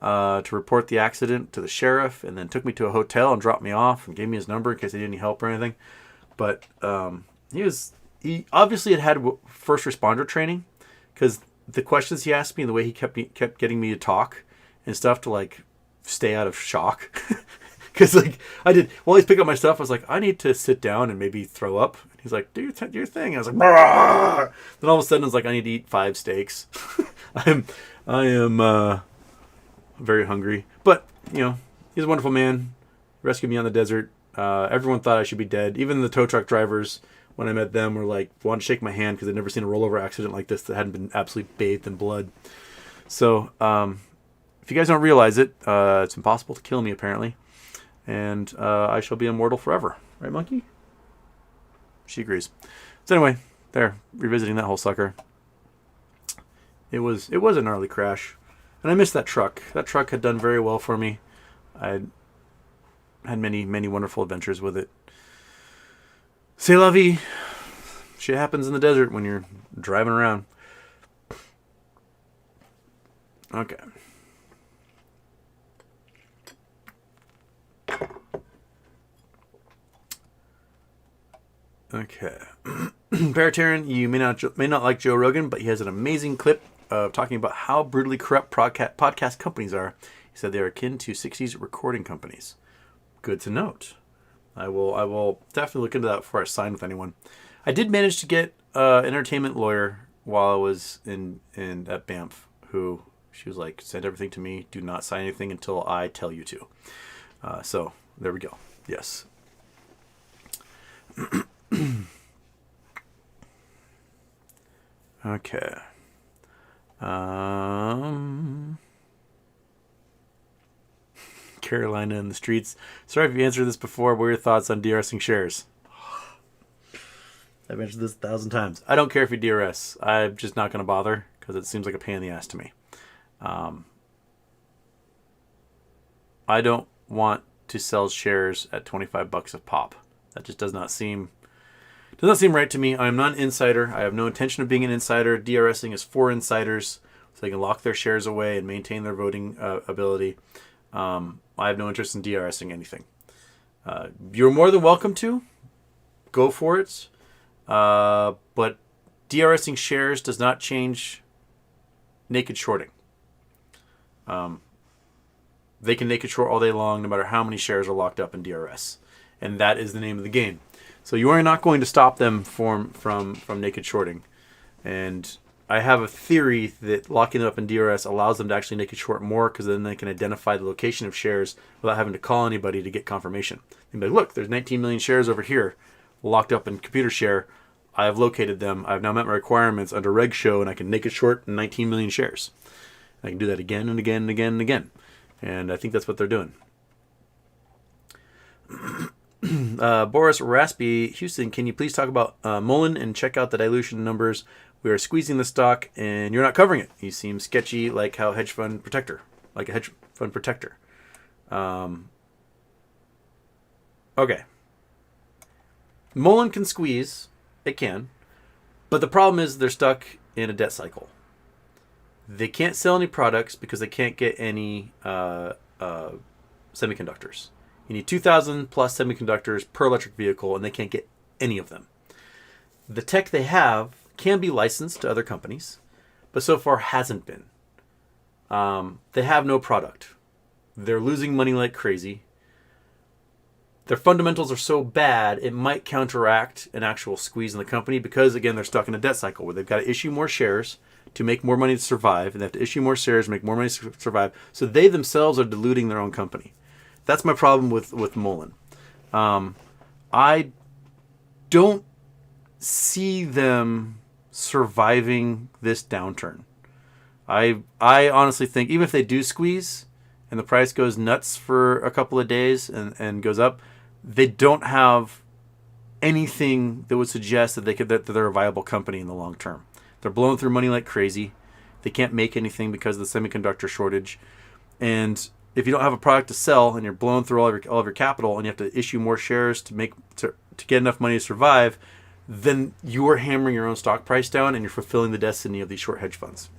to report the accident to the sheriff, and then took me to a hotel and dropped me off and gave me his number in case I needed any help or anything. But he obviously had first responder training, because the questions he asked me and the way he kept getting me to talk and stuff to like stay out of shock. Because like while he's picking up my stuff, I was like, I need to sit down and maybe throw up. And he's like, do your thing. And I was like, Brrr! Then all of a sudden it's like, I need to eat 5 steaks. I am very hungry. But he's a wonderful man. He rescued me on the desert. Everyone thought I should be dead. Even the tow truck drivers, when I met them, were like, wanted to shake my hand because they'd never seen a rollover accident like this that hadn't been absolutely bathed in blood. So if you guys don't realize it, it's impossible to kill me apparently, and I shall be immortal forever. Right, monkey? She agrees. So anyway, there, revisiting that whole sucker. It was a gnarly crash, and I missed that truck. That truck had done very well for me. I had many, many wonderful adventures with it. C'est la vie. Shit happens in the desert when you're driving around. Okay. Okay. Paratarian, you may not like Joe Rogan, but he has an amazing clip of talking about how brutally corrupt podcast companies are. He said they are akin to 60s recording companies. Good to note. I will definitely look into that before I sign with anyone. I did manage to get an entertainment lawyer while I was at Banff, who she was like, send everything to me. Do not sign anything until I tell you to. So there we go. Yes. Okay. Carolina in the streets. Sorry if you answered this before. What are your thoughts on DRSing shares? I've mentioned this 1,000 times. I don't care if you DRS. I'm just not going to bother because it seems like a pain in the ass to me. I don't want to sell shares at $25 a pop. That just does not seem right to me. I'm not an insider. I have no intention of being an insider. DRSing is for insiders so they can lock their shares away and maintain their voting ability. I have no interest in DRSing anything. You're more than welcome to. Go for it. But DRSing shares does not change naked shorting. They can naked short all day long no matter how many shares are locked up in DRS. And that is the name of the game. So you are not going to stop them from naked shorting. And I have a theory that locking them up in DRS allows them to actually naked short more, because then they can identify the location of shares without having to call anybody to get confirmation. They'd be like, look, there's 19 million shares over here locked up in computer share. I have located them. I've now met my requirements under Reg Show, and I can naked short 19 million shares. I can do that again and again and again and again. And I think that's what they're doing. Boris Raspy, Houston, can you please talk about Mullen and check out the dilution numbers? We are squeezing the stock, and you're not covering it. You seem sketchy, like a hedge fund protector. Okay. Mullen can squeeze. It can. But the problem is they're stuck in a debt cycle. They can't sell any products because they can't get any semiconductors. You need 2,000 plus semiconductors per electric vehicle, and they can't get any of them. The tech they have can be licensed to other companies, but so far hasn't been. They have no product. They're losing money like crazy. their fundamentals are so bad, it might counteract an actual squeeze in the company because, again, they're stuck in a debt cycle where they've got to issue more shares to make more money to survive, and they have to issue more shares to make more money to survive. So they themselves are diluting their own company. That's my problem with Mullen. I don't see them surviving this downturn. I honestly think even if they do squeeze and the price goes nuts for a couple of days and goes up, they don't have anything that would suggest that they're a viable company in the long term. They're blowing through money like crazy. They can't make anything because of the semiconductor shortage. And if you don't have a product to sell and you're blowing through all of your capital and you have to issue more shares to get enough money to survive, then you are hammering your own stock price down and you're fulfilling the destiny of these short hedge funds.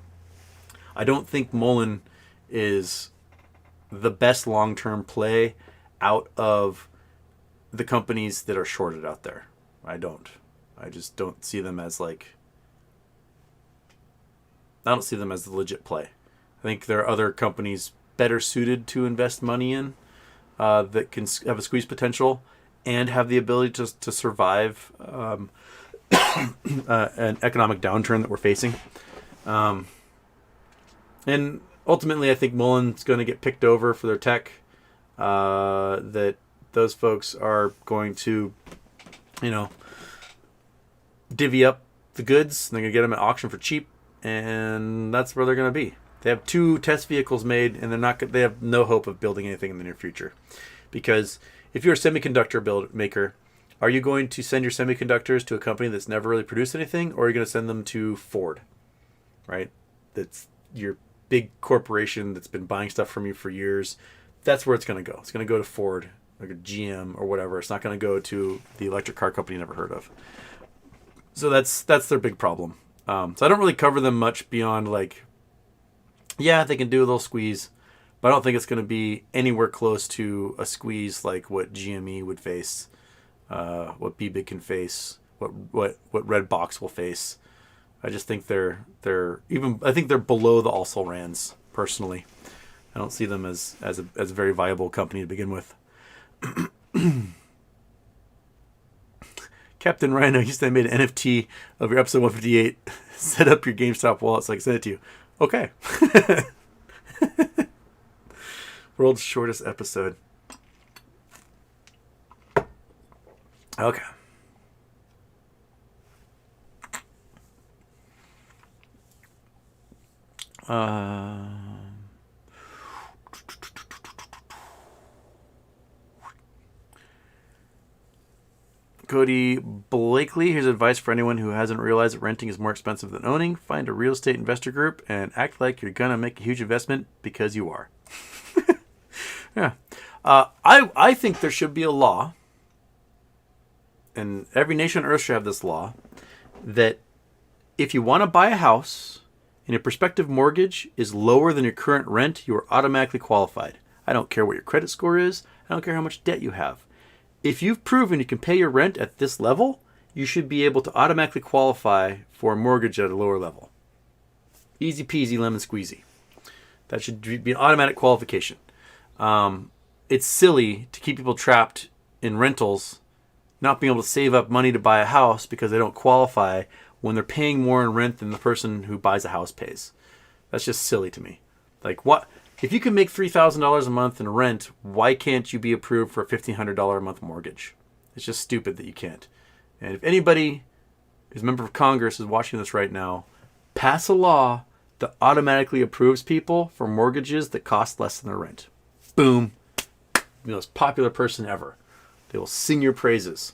I don't think Mullen is the best long-term play out of the companies that are shorted out there. I don't. I just don't see them as I don't see them as the legit play. I think there are other companies better suited to invest money in that can have a squeeze potential and have the ability to survive an economic downturn that we're facing. And ultimately, I think Mullen's going to get picked over for their tech. That those folks are going to, divvy up the goods. And they're going to get them at auction for cheap, and that's where they're going to be. They have 2 test vehicles made, and they have no hope of building anything in the near future. Because if you're a semiconductor maker, are you going to send your semiconductors to a company that's never really produced anything, or are you going to send them to Ford, right? That's your big corporation that's been buying stuff from you for years. That's where it's going to go. It's going to go to Ford, like a GM or whatever. It's not going to go to the electric car company you never heard of. So that's their big problem. So I don't really cover them much beyond they can do a little squeeze, but I don't think it's going to be anywhere close to a squeeze like what GME would face, what BBig can face, what Redbox will face. I just think they're below the also rans personally. I don't see them as a very viable company to begin with. Captain Rhino, you said I made an NFT of your episode 158. Set up your GameStop wallet so I can send it to you. Okay. World's shortest episode. Okay. Cody Blakely, here's advice for anyone who hasn't realized that renting is more expensive than owning. Find a real estate investor group and act like you're going to make a huge investment because you are. Yeah. I think there should be a law, and every nation on earth should have this law, that if you want to buy a house and your prospective mortgage is lower than your current rent, you are automatically qualified. I don't care what your credit score is. I don't care how much debt you have. If you've proven you can pay your rent at this level, you should be able to automatically qualify for a mortgage at a lower level. Easy peasy, lemon squeezy. That should be an automatic qualification. It's silly to keep people trapped in rentals, not being able to save up money to buy a house because they don't qualify when they're paying more in rent than the person who buys a house pays. That's just silly to me. Like, what? If you can make $3,000 a month in rent, why can't you be approved for a $1,500 a month mortgage? It's just stupid that you can't. And if anybody who's a member of Congress is watching this right now, pass a law that automatically approves people for mortgages that cost less than their rent. Boom. The most popular person ever. They will sing your praises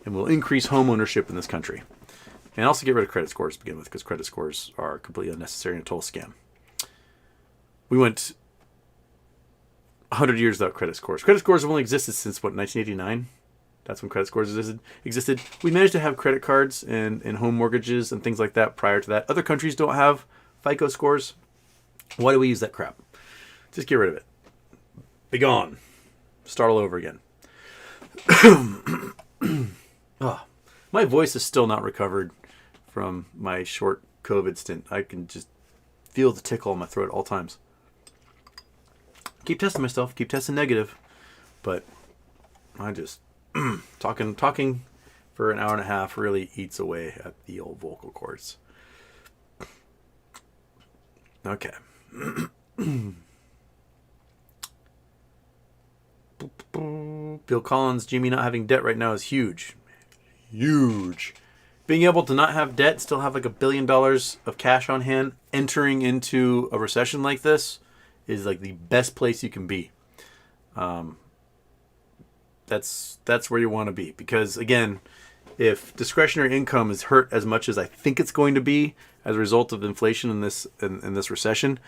and will increase home ownership in this country. And also get rid of credit scores to begin with, because credit scores are completely unnecessary and a total scam. We went 100 years without credit scores. Credit scores have only existed since, 1989? That's when credit scores existed. We managed to have credit cards and home mortgages and things like that prior to that. Other countries don't have FICO scores. Why do we use that crap? Just get rid of it. Be gone. Start all over again. Oh, my voice is still not recovered from my short COVID stint. I can just feel the tickle in my throat at all times. Keep testing myself. Keep testing negative. But I just talking for an hour and a half really eats away at the old vocal cords. Okay. Bill Collins, Jimmy not having debt right now is huge. Huge. Being able to not have debt, still have like $1 billion of cash on hand, entering into a recession like this is like the best place you can be. That's where you want to be, because again, if discretionary income is hurt as much as I think it's going to be as a result of inflation in this recession,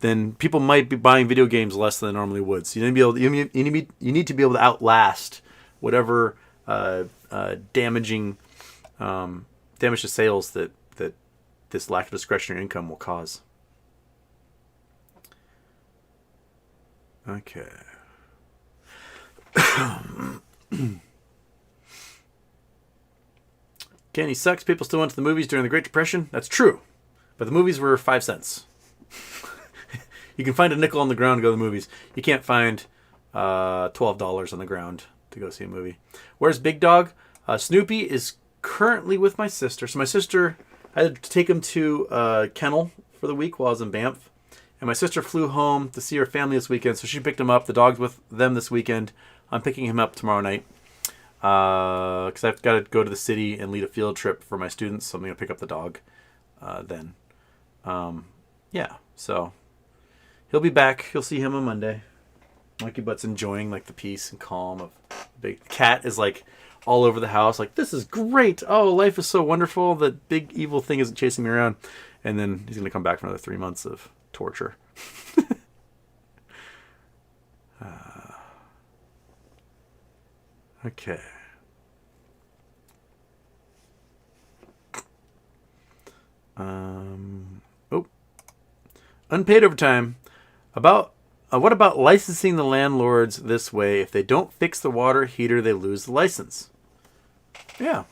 then people might be buying video games less than they normally would. So you need to be able to outlast whatever damage to sales that this lack of discretionary income will cause. Okay. Kenny sucks. People still went to the movies during the Great Depression. That's true, but the movies were 5 cents. You can find a nickel on the ground to go to the movies. You can't find $12 on the ground to go see a movie. Where's Big Dog? Snoopy is currently with my sister. So my sister, I had to take him to a kennel for the week while I was in Banff. And my sister flew home to see her family this weekend, so she picked him up. The dog's with them this weekend. I'm picking him up tomorrow night because I've got to go to the city and lead a field trip for my students. So I'm going to pick up the dog then. Yeah, so he'll be back. You'll see him on Monday. Monkey Butt's enjoying like the peace and calm of the big cat is like all over the house. Like, this is great. Oh, life is so wonderful. That big evil thing isn't chasing me around. And then he's going to come back for another 3 months of torture. Okay. Unpaid overtime. What about licensing the landlords this way? If they don't fix the water heater, they lose the license. Yeah.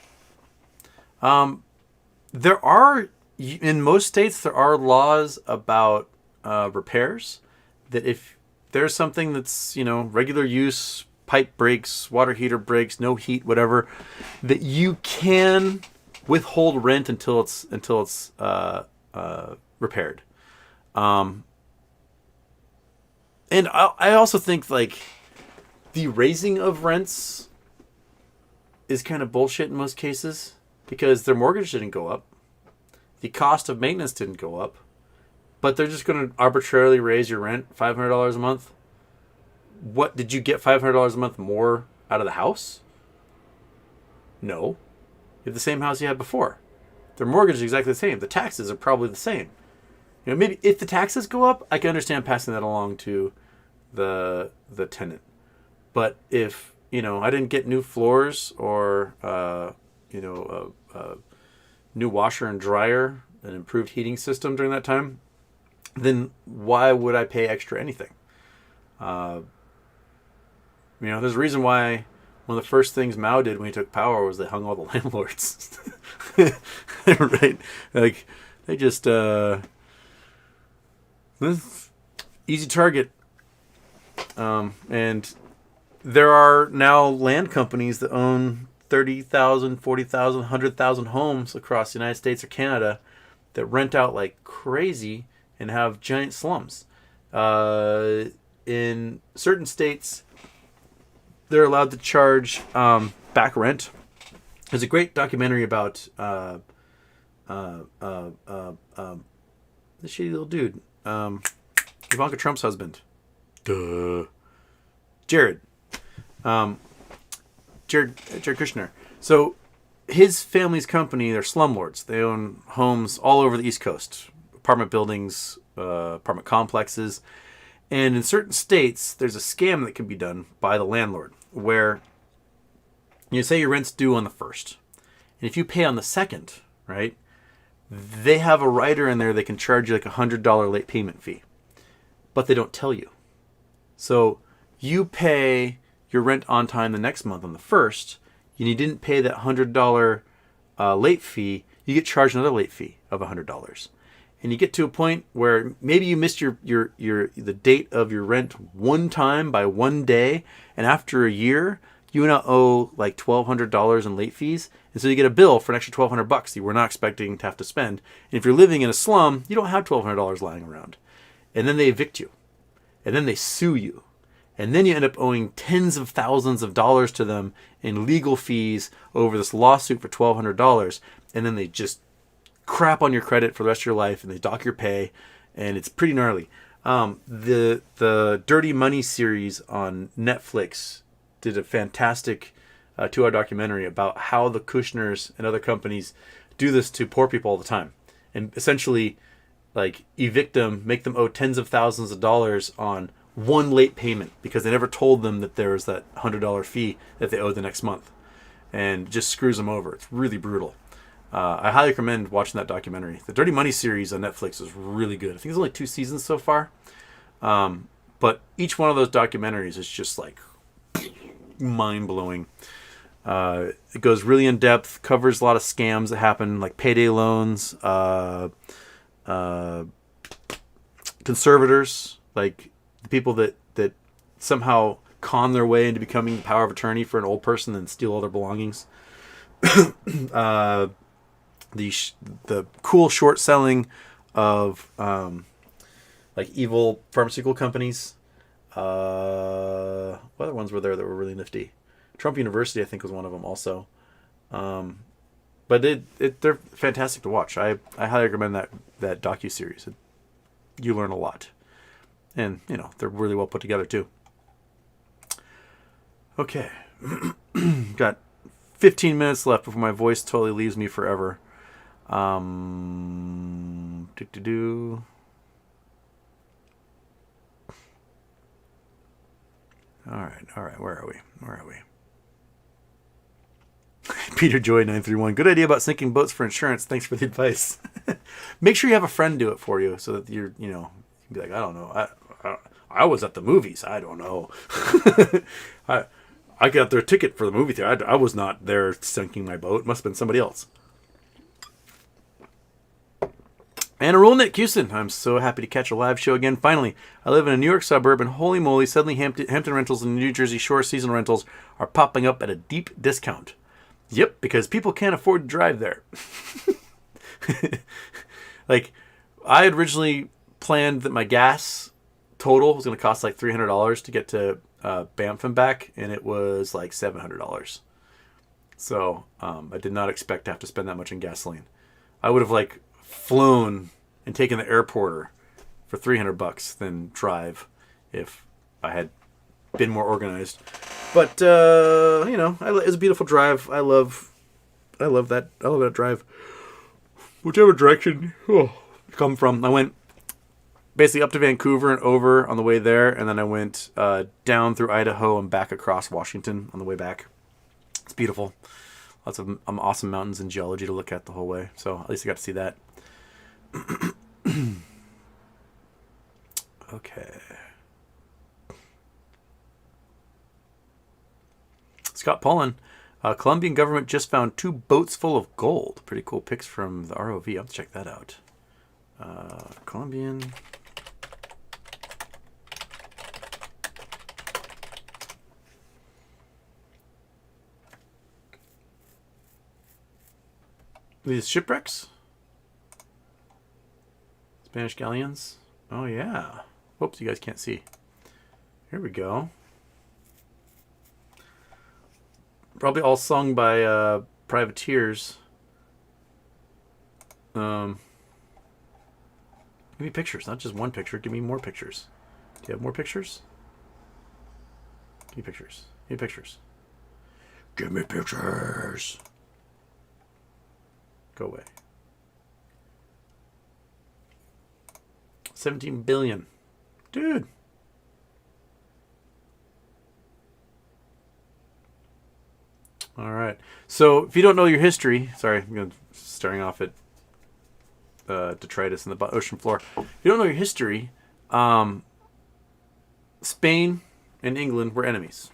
There are, in most states, there are laws about repairs that if there's something that's, regular use, pipe breaks, water heater breaks, no heat, whatever, that you can withhold rent until it's repaired. And I also think like the raising of rents is kind of bullshit in most cases because their mortgage didn't go up. The cost of maintenance didn't go up, but they're just going to arbitrarily raise your rent $500 a month. What, did you get $500 a month more out of the house? No. You have the same house you had before. Their mortgage is exactly the same. The taxes are probably the same. Maybe if the taxes go up, I can understand passing that along to the tenant. But if, I didn't get new floors or, new washer and dryer, an improved heating system during that time, then why would I pay extra anything? There's a reason why one of the first things Mao did when he took power was they hung all the landlords. Right? Like, they just, easy target. And there are now land companies that own 30,000, 40,000, 100,000 homes across the United States or Canada that rent out like crazy and have giant slums. In certain states, they're allowed to charge back rent. There's a great documentary about this shitty little dude, Ivanka Trump's husband. Jared. Jared Kushner. So his family's company, they're slumlords. They own homes all over the East Coast, apartment buildings, apartment complexes. And in certain states, there's a scam that can be done by the landlord where you say your rent's due on the 1st. And if you pay on the 2nd, right, they have a rider in there that can charge you like $100 late payment fee. But they don't tell you. So you pay your rent on time the next month on the 1st, and you didn't pay that $100 late fee, you get charged another late fee of $100. And you get to a point where maybe you missed the date of your rent one time by one day, and after a year, you now owe like $1,200 in late fees. And so you get a bill for an extra $1,200 that you were not expecting to have to spend. And if you're living in a slum, you don't have $1,200 lying around. And then they evict you. And then they sue you. And then you end up owing tens of thousands of dollars to them in legal fees over this lawsuit for $1,200. And then they just crap on your credit for the rest of your life, and they dock your pay, and it's pretty gnarly. The Dirty Money series on Netflix did a fantastic 2-hour documentary about how the Kushners and other companies do this to poor people all the time, and essentially like evict them, make them owe tens of thousands of dollars on one late payment because they never told them that there was that $100 fee that they owed the next month, and just screws them over. It's really brutal. I highly recommend watching that documentary. The Dirty Money series on Netflix is really good. I think there's only 2 seasons so far. But each one of those documentaries is just like mind-blowing. It goes really in depth, covers a lot of scams that happen, like payday loans, conservators, like the people that somehow con their way into becoming the power of attorney for an old person and steal all their belongings. The cool short selling of like evil pharmaceutical companies. What other ones were there that were really nifty? Trump University, I think, was one of them also. But they're fantastic to watch. I highly recommend that docu-series. You learn a lot. And, they're really well put together, too. Okay. Got 15 minutes left before my voice totally leaves me forever. All right. Where are we? Peter Joy 931. Good idea about sinking boats for insurance. Thanks for the advice. Make sure you have a friend do it for you so that you're, you can be like, I don't know. I was at the movies. I don't know. I got their ticket for the movie theater. I was not there sinking my boat. It must have been somebody else. And a roll, Nick Houston. I'm so happy to catch a live show again. Finally, I live in a New York suburb, and holy moly, suddenly Hampton rentals and New Jersey Shore seasonal rentals are popping up at a deep discount. Yep, because people can't afford to drive there. Like, I had originally planned that my gas total was going to cost like $300 to get to Banff and back, and it was like $700. So I did not expect to have to spend that much in gasoline. I would have like flown and taken the airporter for $300 than drive if I had been more organized. But it's a beautiful drive. I love that drive. Whichever direction you come from. I went basically up to Vancouver and over on the way there, and then I went down through Idaho and back across Washington on the way back. It's beautiful. Lots of awesome mountains and geology to look at the whole way. So at least I got to see that. Okay. Scott Paulin. Colombian government just found 2 boats full of gold. Pretty cool pics from the ROV. I'll have to check that out. Colombian. These shipwrecks? Spanish galleons? Oh, yeah. Whoops, you guys can't see. Here we go. Probably all sung by privateers. Give me pictures, not just one picture. Give me more pictures. Do you have more pictures? Give me pictures. Give me pictures. Give me pictures. Go away. 17 billion. Dude. All right. So if you don't know your history, sorry, I'm staring off at detritus in the ocean floor. If you don't know your history, Spain and England were enemies.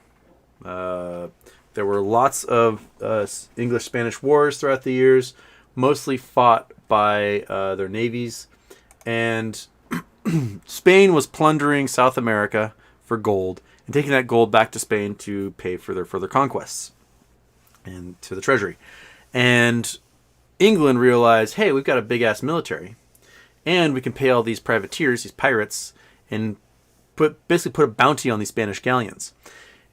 There were lots of English-Spanish wars throughout the years, mostly fought by their navies. And Spain was plundering South America for gold, and taking that gold back to Spain to pay for their further conquests and to the treasury. And England realized, hey, we've got a big-ass military, and we can pay all these privateers, these pirates, and basically put a bounty on these Spanish galleons.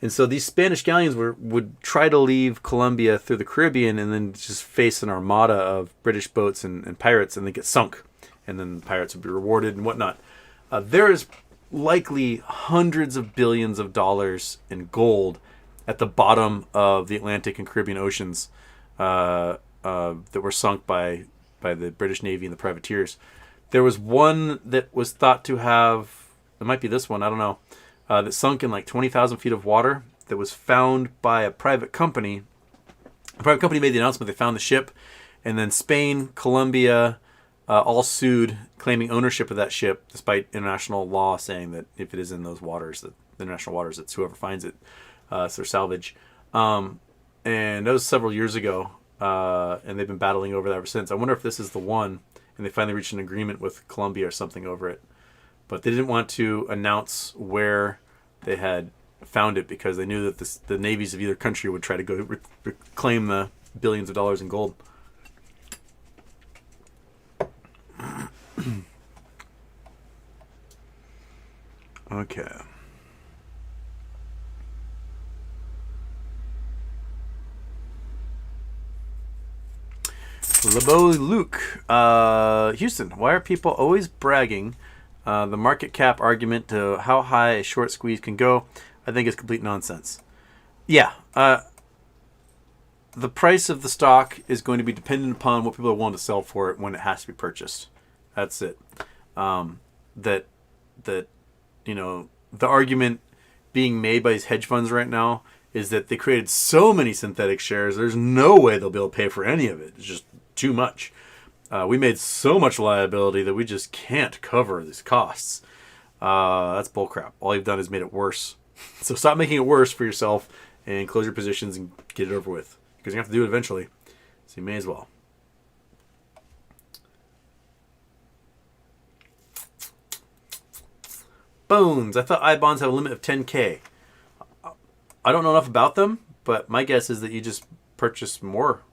And so these Spanish galleons would try to leave Colombia through the Caribbean and then just face an armada of British boats and pirates, and they get sunk. And then the pirates would be rewarded and whatnot. There is likely hundreds of billions of dollars in gold at the bottom of the Atlantic and Caribbean Oceans that were sunk by the British Navy and the privateers. There was one that was thought to have, it might be this one, I don't know, that sunk in like 20,000 feet of water, that was found by a private company. A private company made the announcement they found the ship, and then Spain, Colombia, all sued, claiming ownership of that ship, despite international law saying that if it is in those waters, the international waters, it's whoever finds it. It's their salvage. And that was several years ago, and they've been battling over that ever since. I wonder if this is the one, and they finally reached an agreement with Colombia or something over it. But they didn't want to announce where they had found it because they knew that the navies of either country would try to go reclaim the billions of dollars in gold. Okay. LeBeau Luke, Houston, why are people always bragging the market cap argument to how high a short squeeze can go? I think it's complete nonsense. Yeah, the price of the stock is going to be dependent upon what people are willing to sell for it when it has to be purchased. That's it. That the argument being made by these hedge funds right now is that they created so many synthetic shares, there's no way they'll be able to pay for any of it. It's just too much. We made so much liability that we just can't cover these costs. That's bullcrap. All you've done is made it worse. So stop making it worse for yourself and close your positions and get it over with. Because you have to do it eventually. So you may as well. Bones. I thought I-bonds have a limit of 10K. I don't know enough about them, but my guess is that you just purchase more.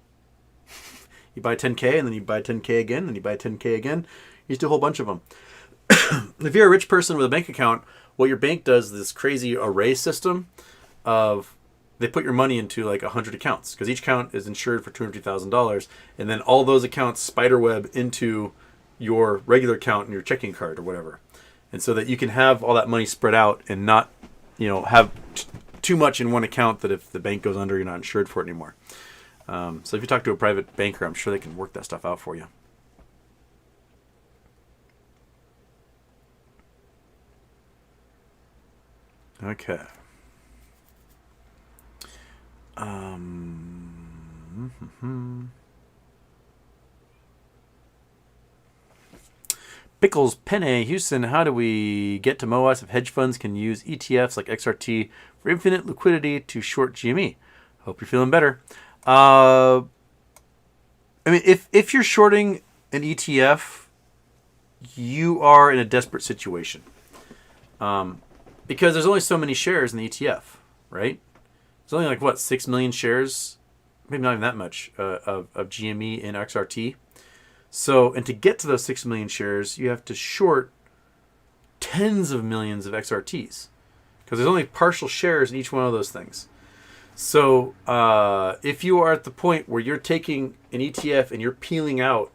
You buy 10K, and then you buy 10K again, and you buy 10K again. You just do a whole bunch of them. If you're a rich person with a bank account, what your bank does is this crazy array system of they put your money into like 100 accounts because each account is insured for $250,000, and then all those accounts spiderweb into your regular account and your checking card or whatever, and so that you can have all that money spread out and not, have too much in one account that if the bank goes under, you're not insured for it anymore. So if you talk to a private banker, I'm sure they can work that stuff out for you. Okay. Pickles Penne Houston, how do we get to MOAS if hedge funds can use ETFs like XRT for infinite liquidity to short GME? Hope you're feeling better. I mean, if you're shorting an ETF, you are in a desperate situation. Because there's only so many shares in the ETF, right? There's only like, 6 million shares? Maybe not even that much of GME in XRT. So, and to get to those 6 million shares, you have to short tens of millions of XRTs. Because there's only partial shares in each one of those things. So, if you are at the point where you're taking an ETF and you're peeling out,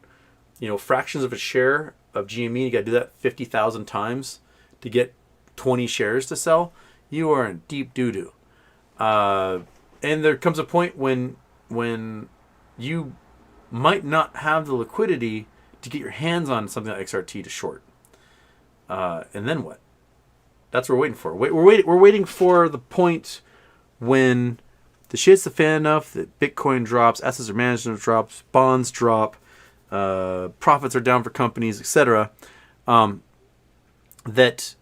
fractions of a share of GME, you got to do that 50,000 times to get 20 shares to sell, you are in deep doo-doo. And there comes a point when you might not have the liquidity to get your hands on something like XRT to short. And then what? That's what we're waiting for. We're waiting for the point when the shit's the fan enough that Bitcoin drops, assets under management drops, bonds drop, profits are down for companies, etc. That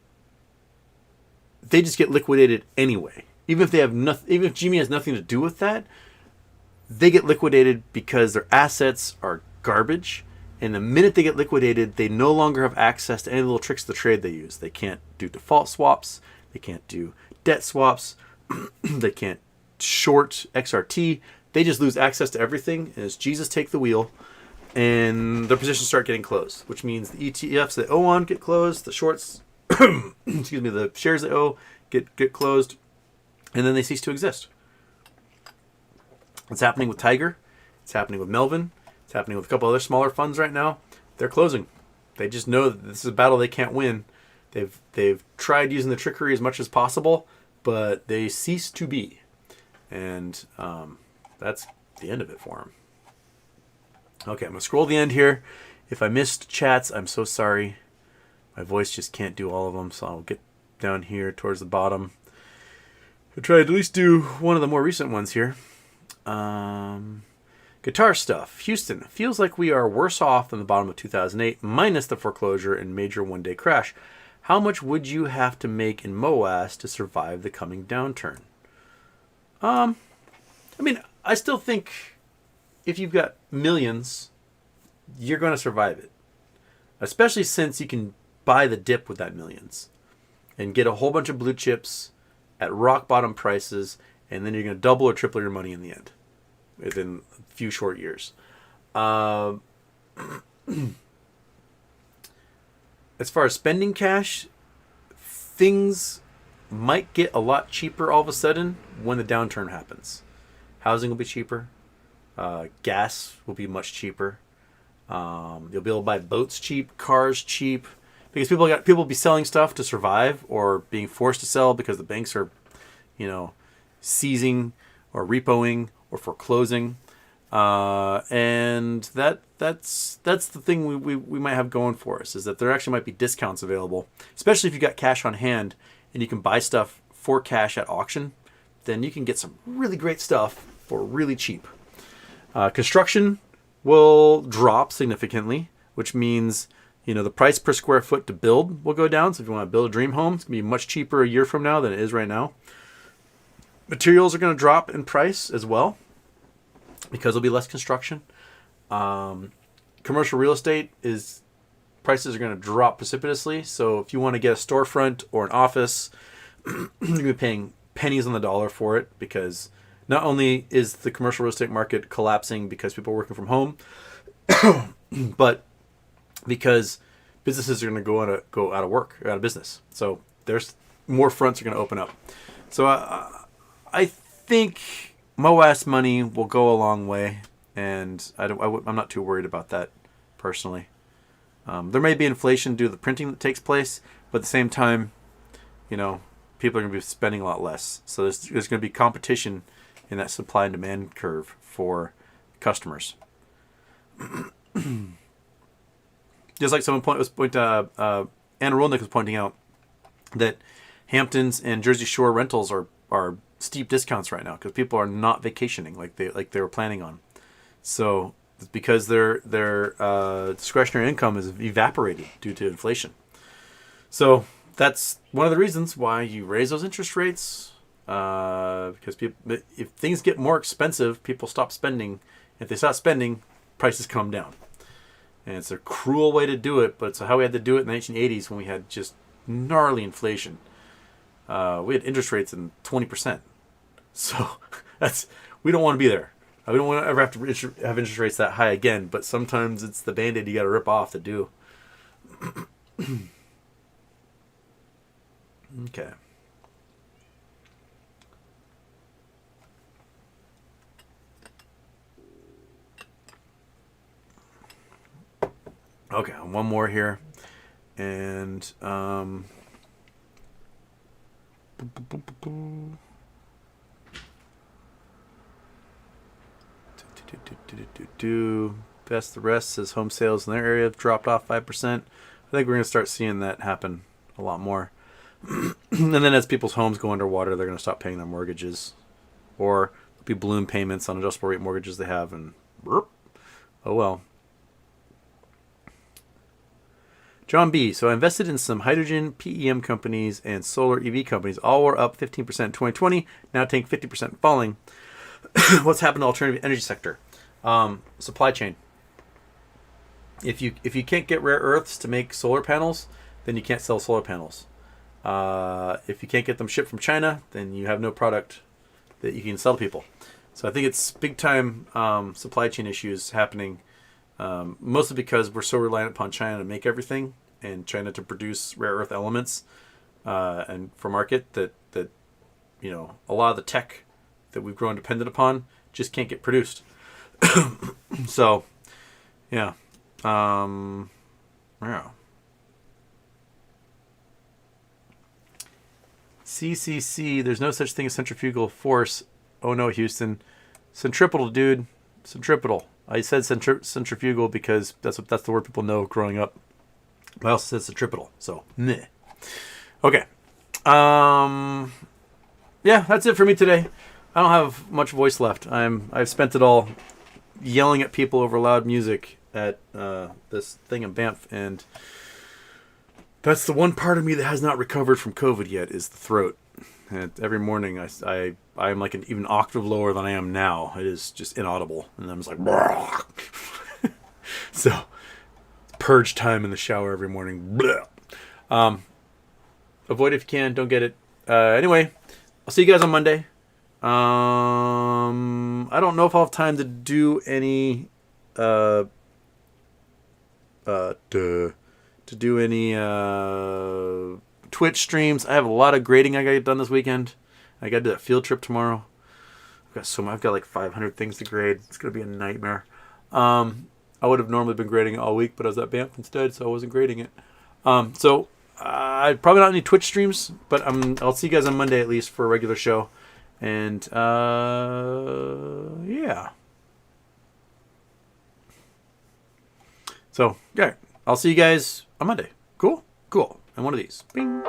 they just get liquidated anyway. Even if they have nothing, even if GME has nothing to do with that, they get liquidated because their assets are garbage. And the minute they get liquidated, they no longer have access to any little tricks of the trade they use. They can't do default swaps. They can't do debt swaps. They can't short XRT. They just lose access to everything as Jesus take the wheel, and their positions start getting closed, which means the ETFs that owe on get closed, the shorts, excuse me, the shares that owe get closed, and then they cease to exist. It's happening with Tiger. It's happening with Melvin. It's happening with a couple other smaller funds right now. They're closing. They just know that this is a battle they can't win. They've tried using the trickery as much as possible, but they cease to be. And that's the end of it for them. Okay, I'm going to scroll the end here. If I missed chats, I'm so sorry. My voice just can't do all of them, so I'll get down here towards the bottom. I'll try to at least do one of the more recent ones here. Guitar stuff. Houston. Feels like we are worse off than the bottom of 2008, minus the foreclosure and major one-day crash. How much would you have to make in MOAS to survive the coming downturn? I mean, I still think if you've got millions, you're going to survive it. Especially since you can buy the dip with that millions and get a whole bunch of blue chips at rock bottom prices, and then you're going to double or triple your money in the end within a few short years. As far as spending cash, things might get a lot cheaper all of a sudden when the downturn happens. Housing will be cheaper. Gas will be much cheaper. You'll be able to buy boats cheap, cars cheap, because people will be selling stuff to survive or being forced to sell because the banks are, seizing or repoing or foreclosing. And that's the thing we might have going for us, is that there actually might be discounts available, especially if you got cash on hand and you can buy stuff for cash at auction. Then you can get some really great stuff for really cheap. Construction will drop significantly, which means the price per square foot to build will go down. So if you want to build a dream home, it's going to be much cheaper a year from now than it is right now. Materials are going to drop in price as well because there'll be less construction. Commercial real estate prices are going to drop precipitously. So if you want to get a storefront or an office, you're going to be paying pennies on the dollar for it, because not only is the commercial real estate market collapsing because people are working from home, but because businesses are going to go out of work, or out of business. So there's more fronts are going to open up. So I think MOAS money will go a long way, and I'm not too worried about that personally. There may be inflation due to the printing that takes place, but at the same time, people are going to be spending a lot less. So there's going to be competition in that supply and demand curve for customers. Just like Anna Rolnick was pointing out, that Hamptons and Jersey Shore rentals are steep discounts right now because people are not vacationing like they were planning on. So it's because their discretionary income is evaporating due to inflation. So that's one of the reasons why you raise those interest rates, because if things get more expensive, people stop spending. If they stop spending, prices come down. And it's a cruel way to do it, but it's how we had to do it in the 1980s when we had just gnarly inflation. We had interest rates in 20%. So we don't want to be there. We don't want to ever have to have interest rates that high again, but sometimes it's the Band-Aid you got to rip off to do. Okay. Okay, one more here. And Best the rest says home sales in their area have dropped off 5%. I think we're going to start seeing that happen a lot more. And then as people's homes go underwater, they're going to stop paying their mortgages, or there'll be balloon payments on adjustable rate mortgages they have, and oh well. John B. So I invested in some hydrogen PEM companies and solar EV companies. All were up 15% in 2020. Now take 50% falling. What's happened to the alternative energy sector? Supply chain. If you can't get rare earths to make solar panels, then you can't sell solar panels. If you can't get them shipped from China, then you have no product that you can sell to people. So I think it's big time supply chain issues happening, mostly because we're so reliant upon China to make everything and China to produce rare earth elements and for market that a lot of the tech that we've grown dependent upon just can't get produced. So, yeah. Yeah. CCC, there's no such thing as centrifugal force. Oh no, Houston. Centripetal, dude. Centripetal. I said centrifugal because that's the word people know growing up. I also said centripetal. So, meh. Okay. Yeah, that's it for me today. I don't have much voice left. I've spent it all yelling at people over loud music at this thing in Banff, and that's the one part of me that has not recovered from COVID yet, is the throat. And every morning I am like an even octave lower than I am now. It is just inaudible, and I'm just like so purge time in the shower every morning. Avoid it if you can. Don't get it. Anyway, I'll see you guys on Monday. I don't know if I'll have time to do any Twitch streams. I have a lot of grading I got to get done this weekend. I got to do that field trip tomorrow. I've got like 500 things to grade. It's gonna be a nightmare. I would have normally been grading it all week, but I was at Banff instead, so I wasn't grading it. So probably not any Twitch streams, but I'll see you guys on Monday at least for a regular show. And yeah. So, yeah, I'll see you guys on Monday. Cool? Cool. And one of these. Bing.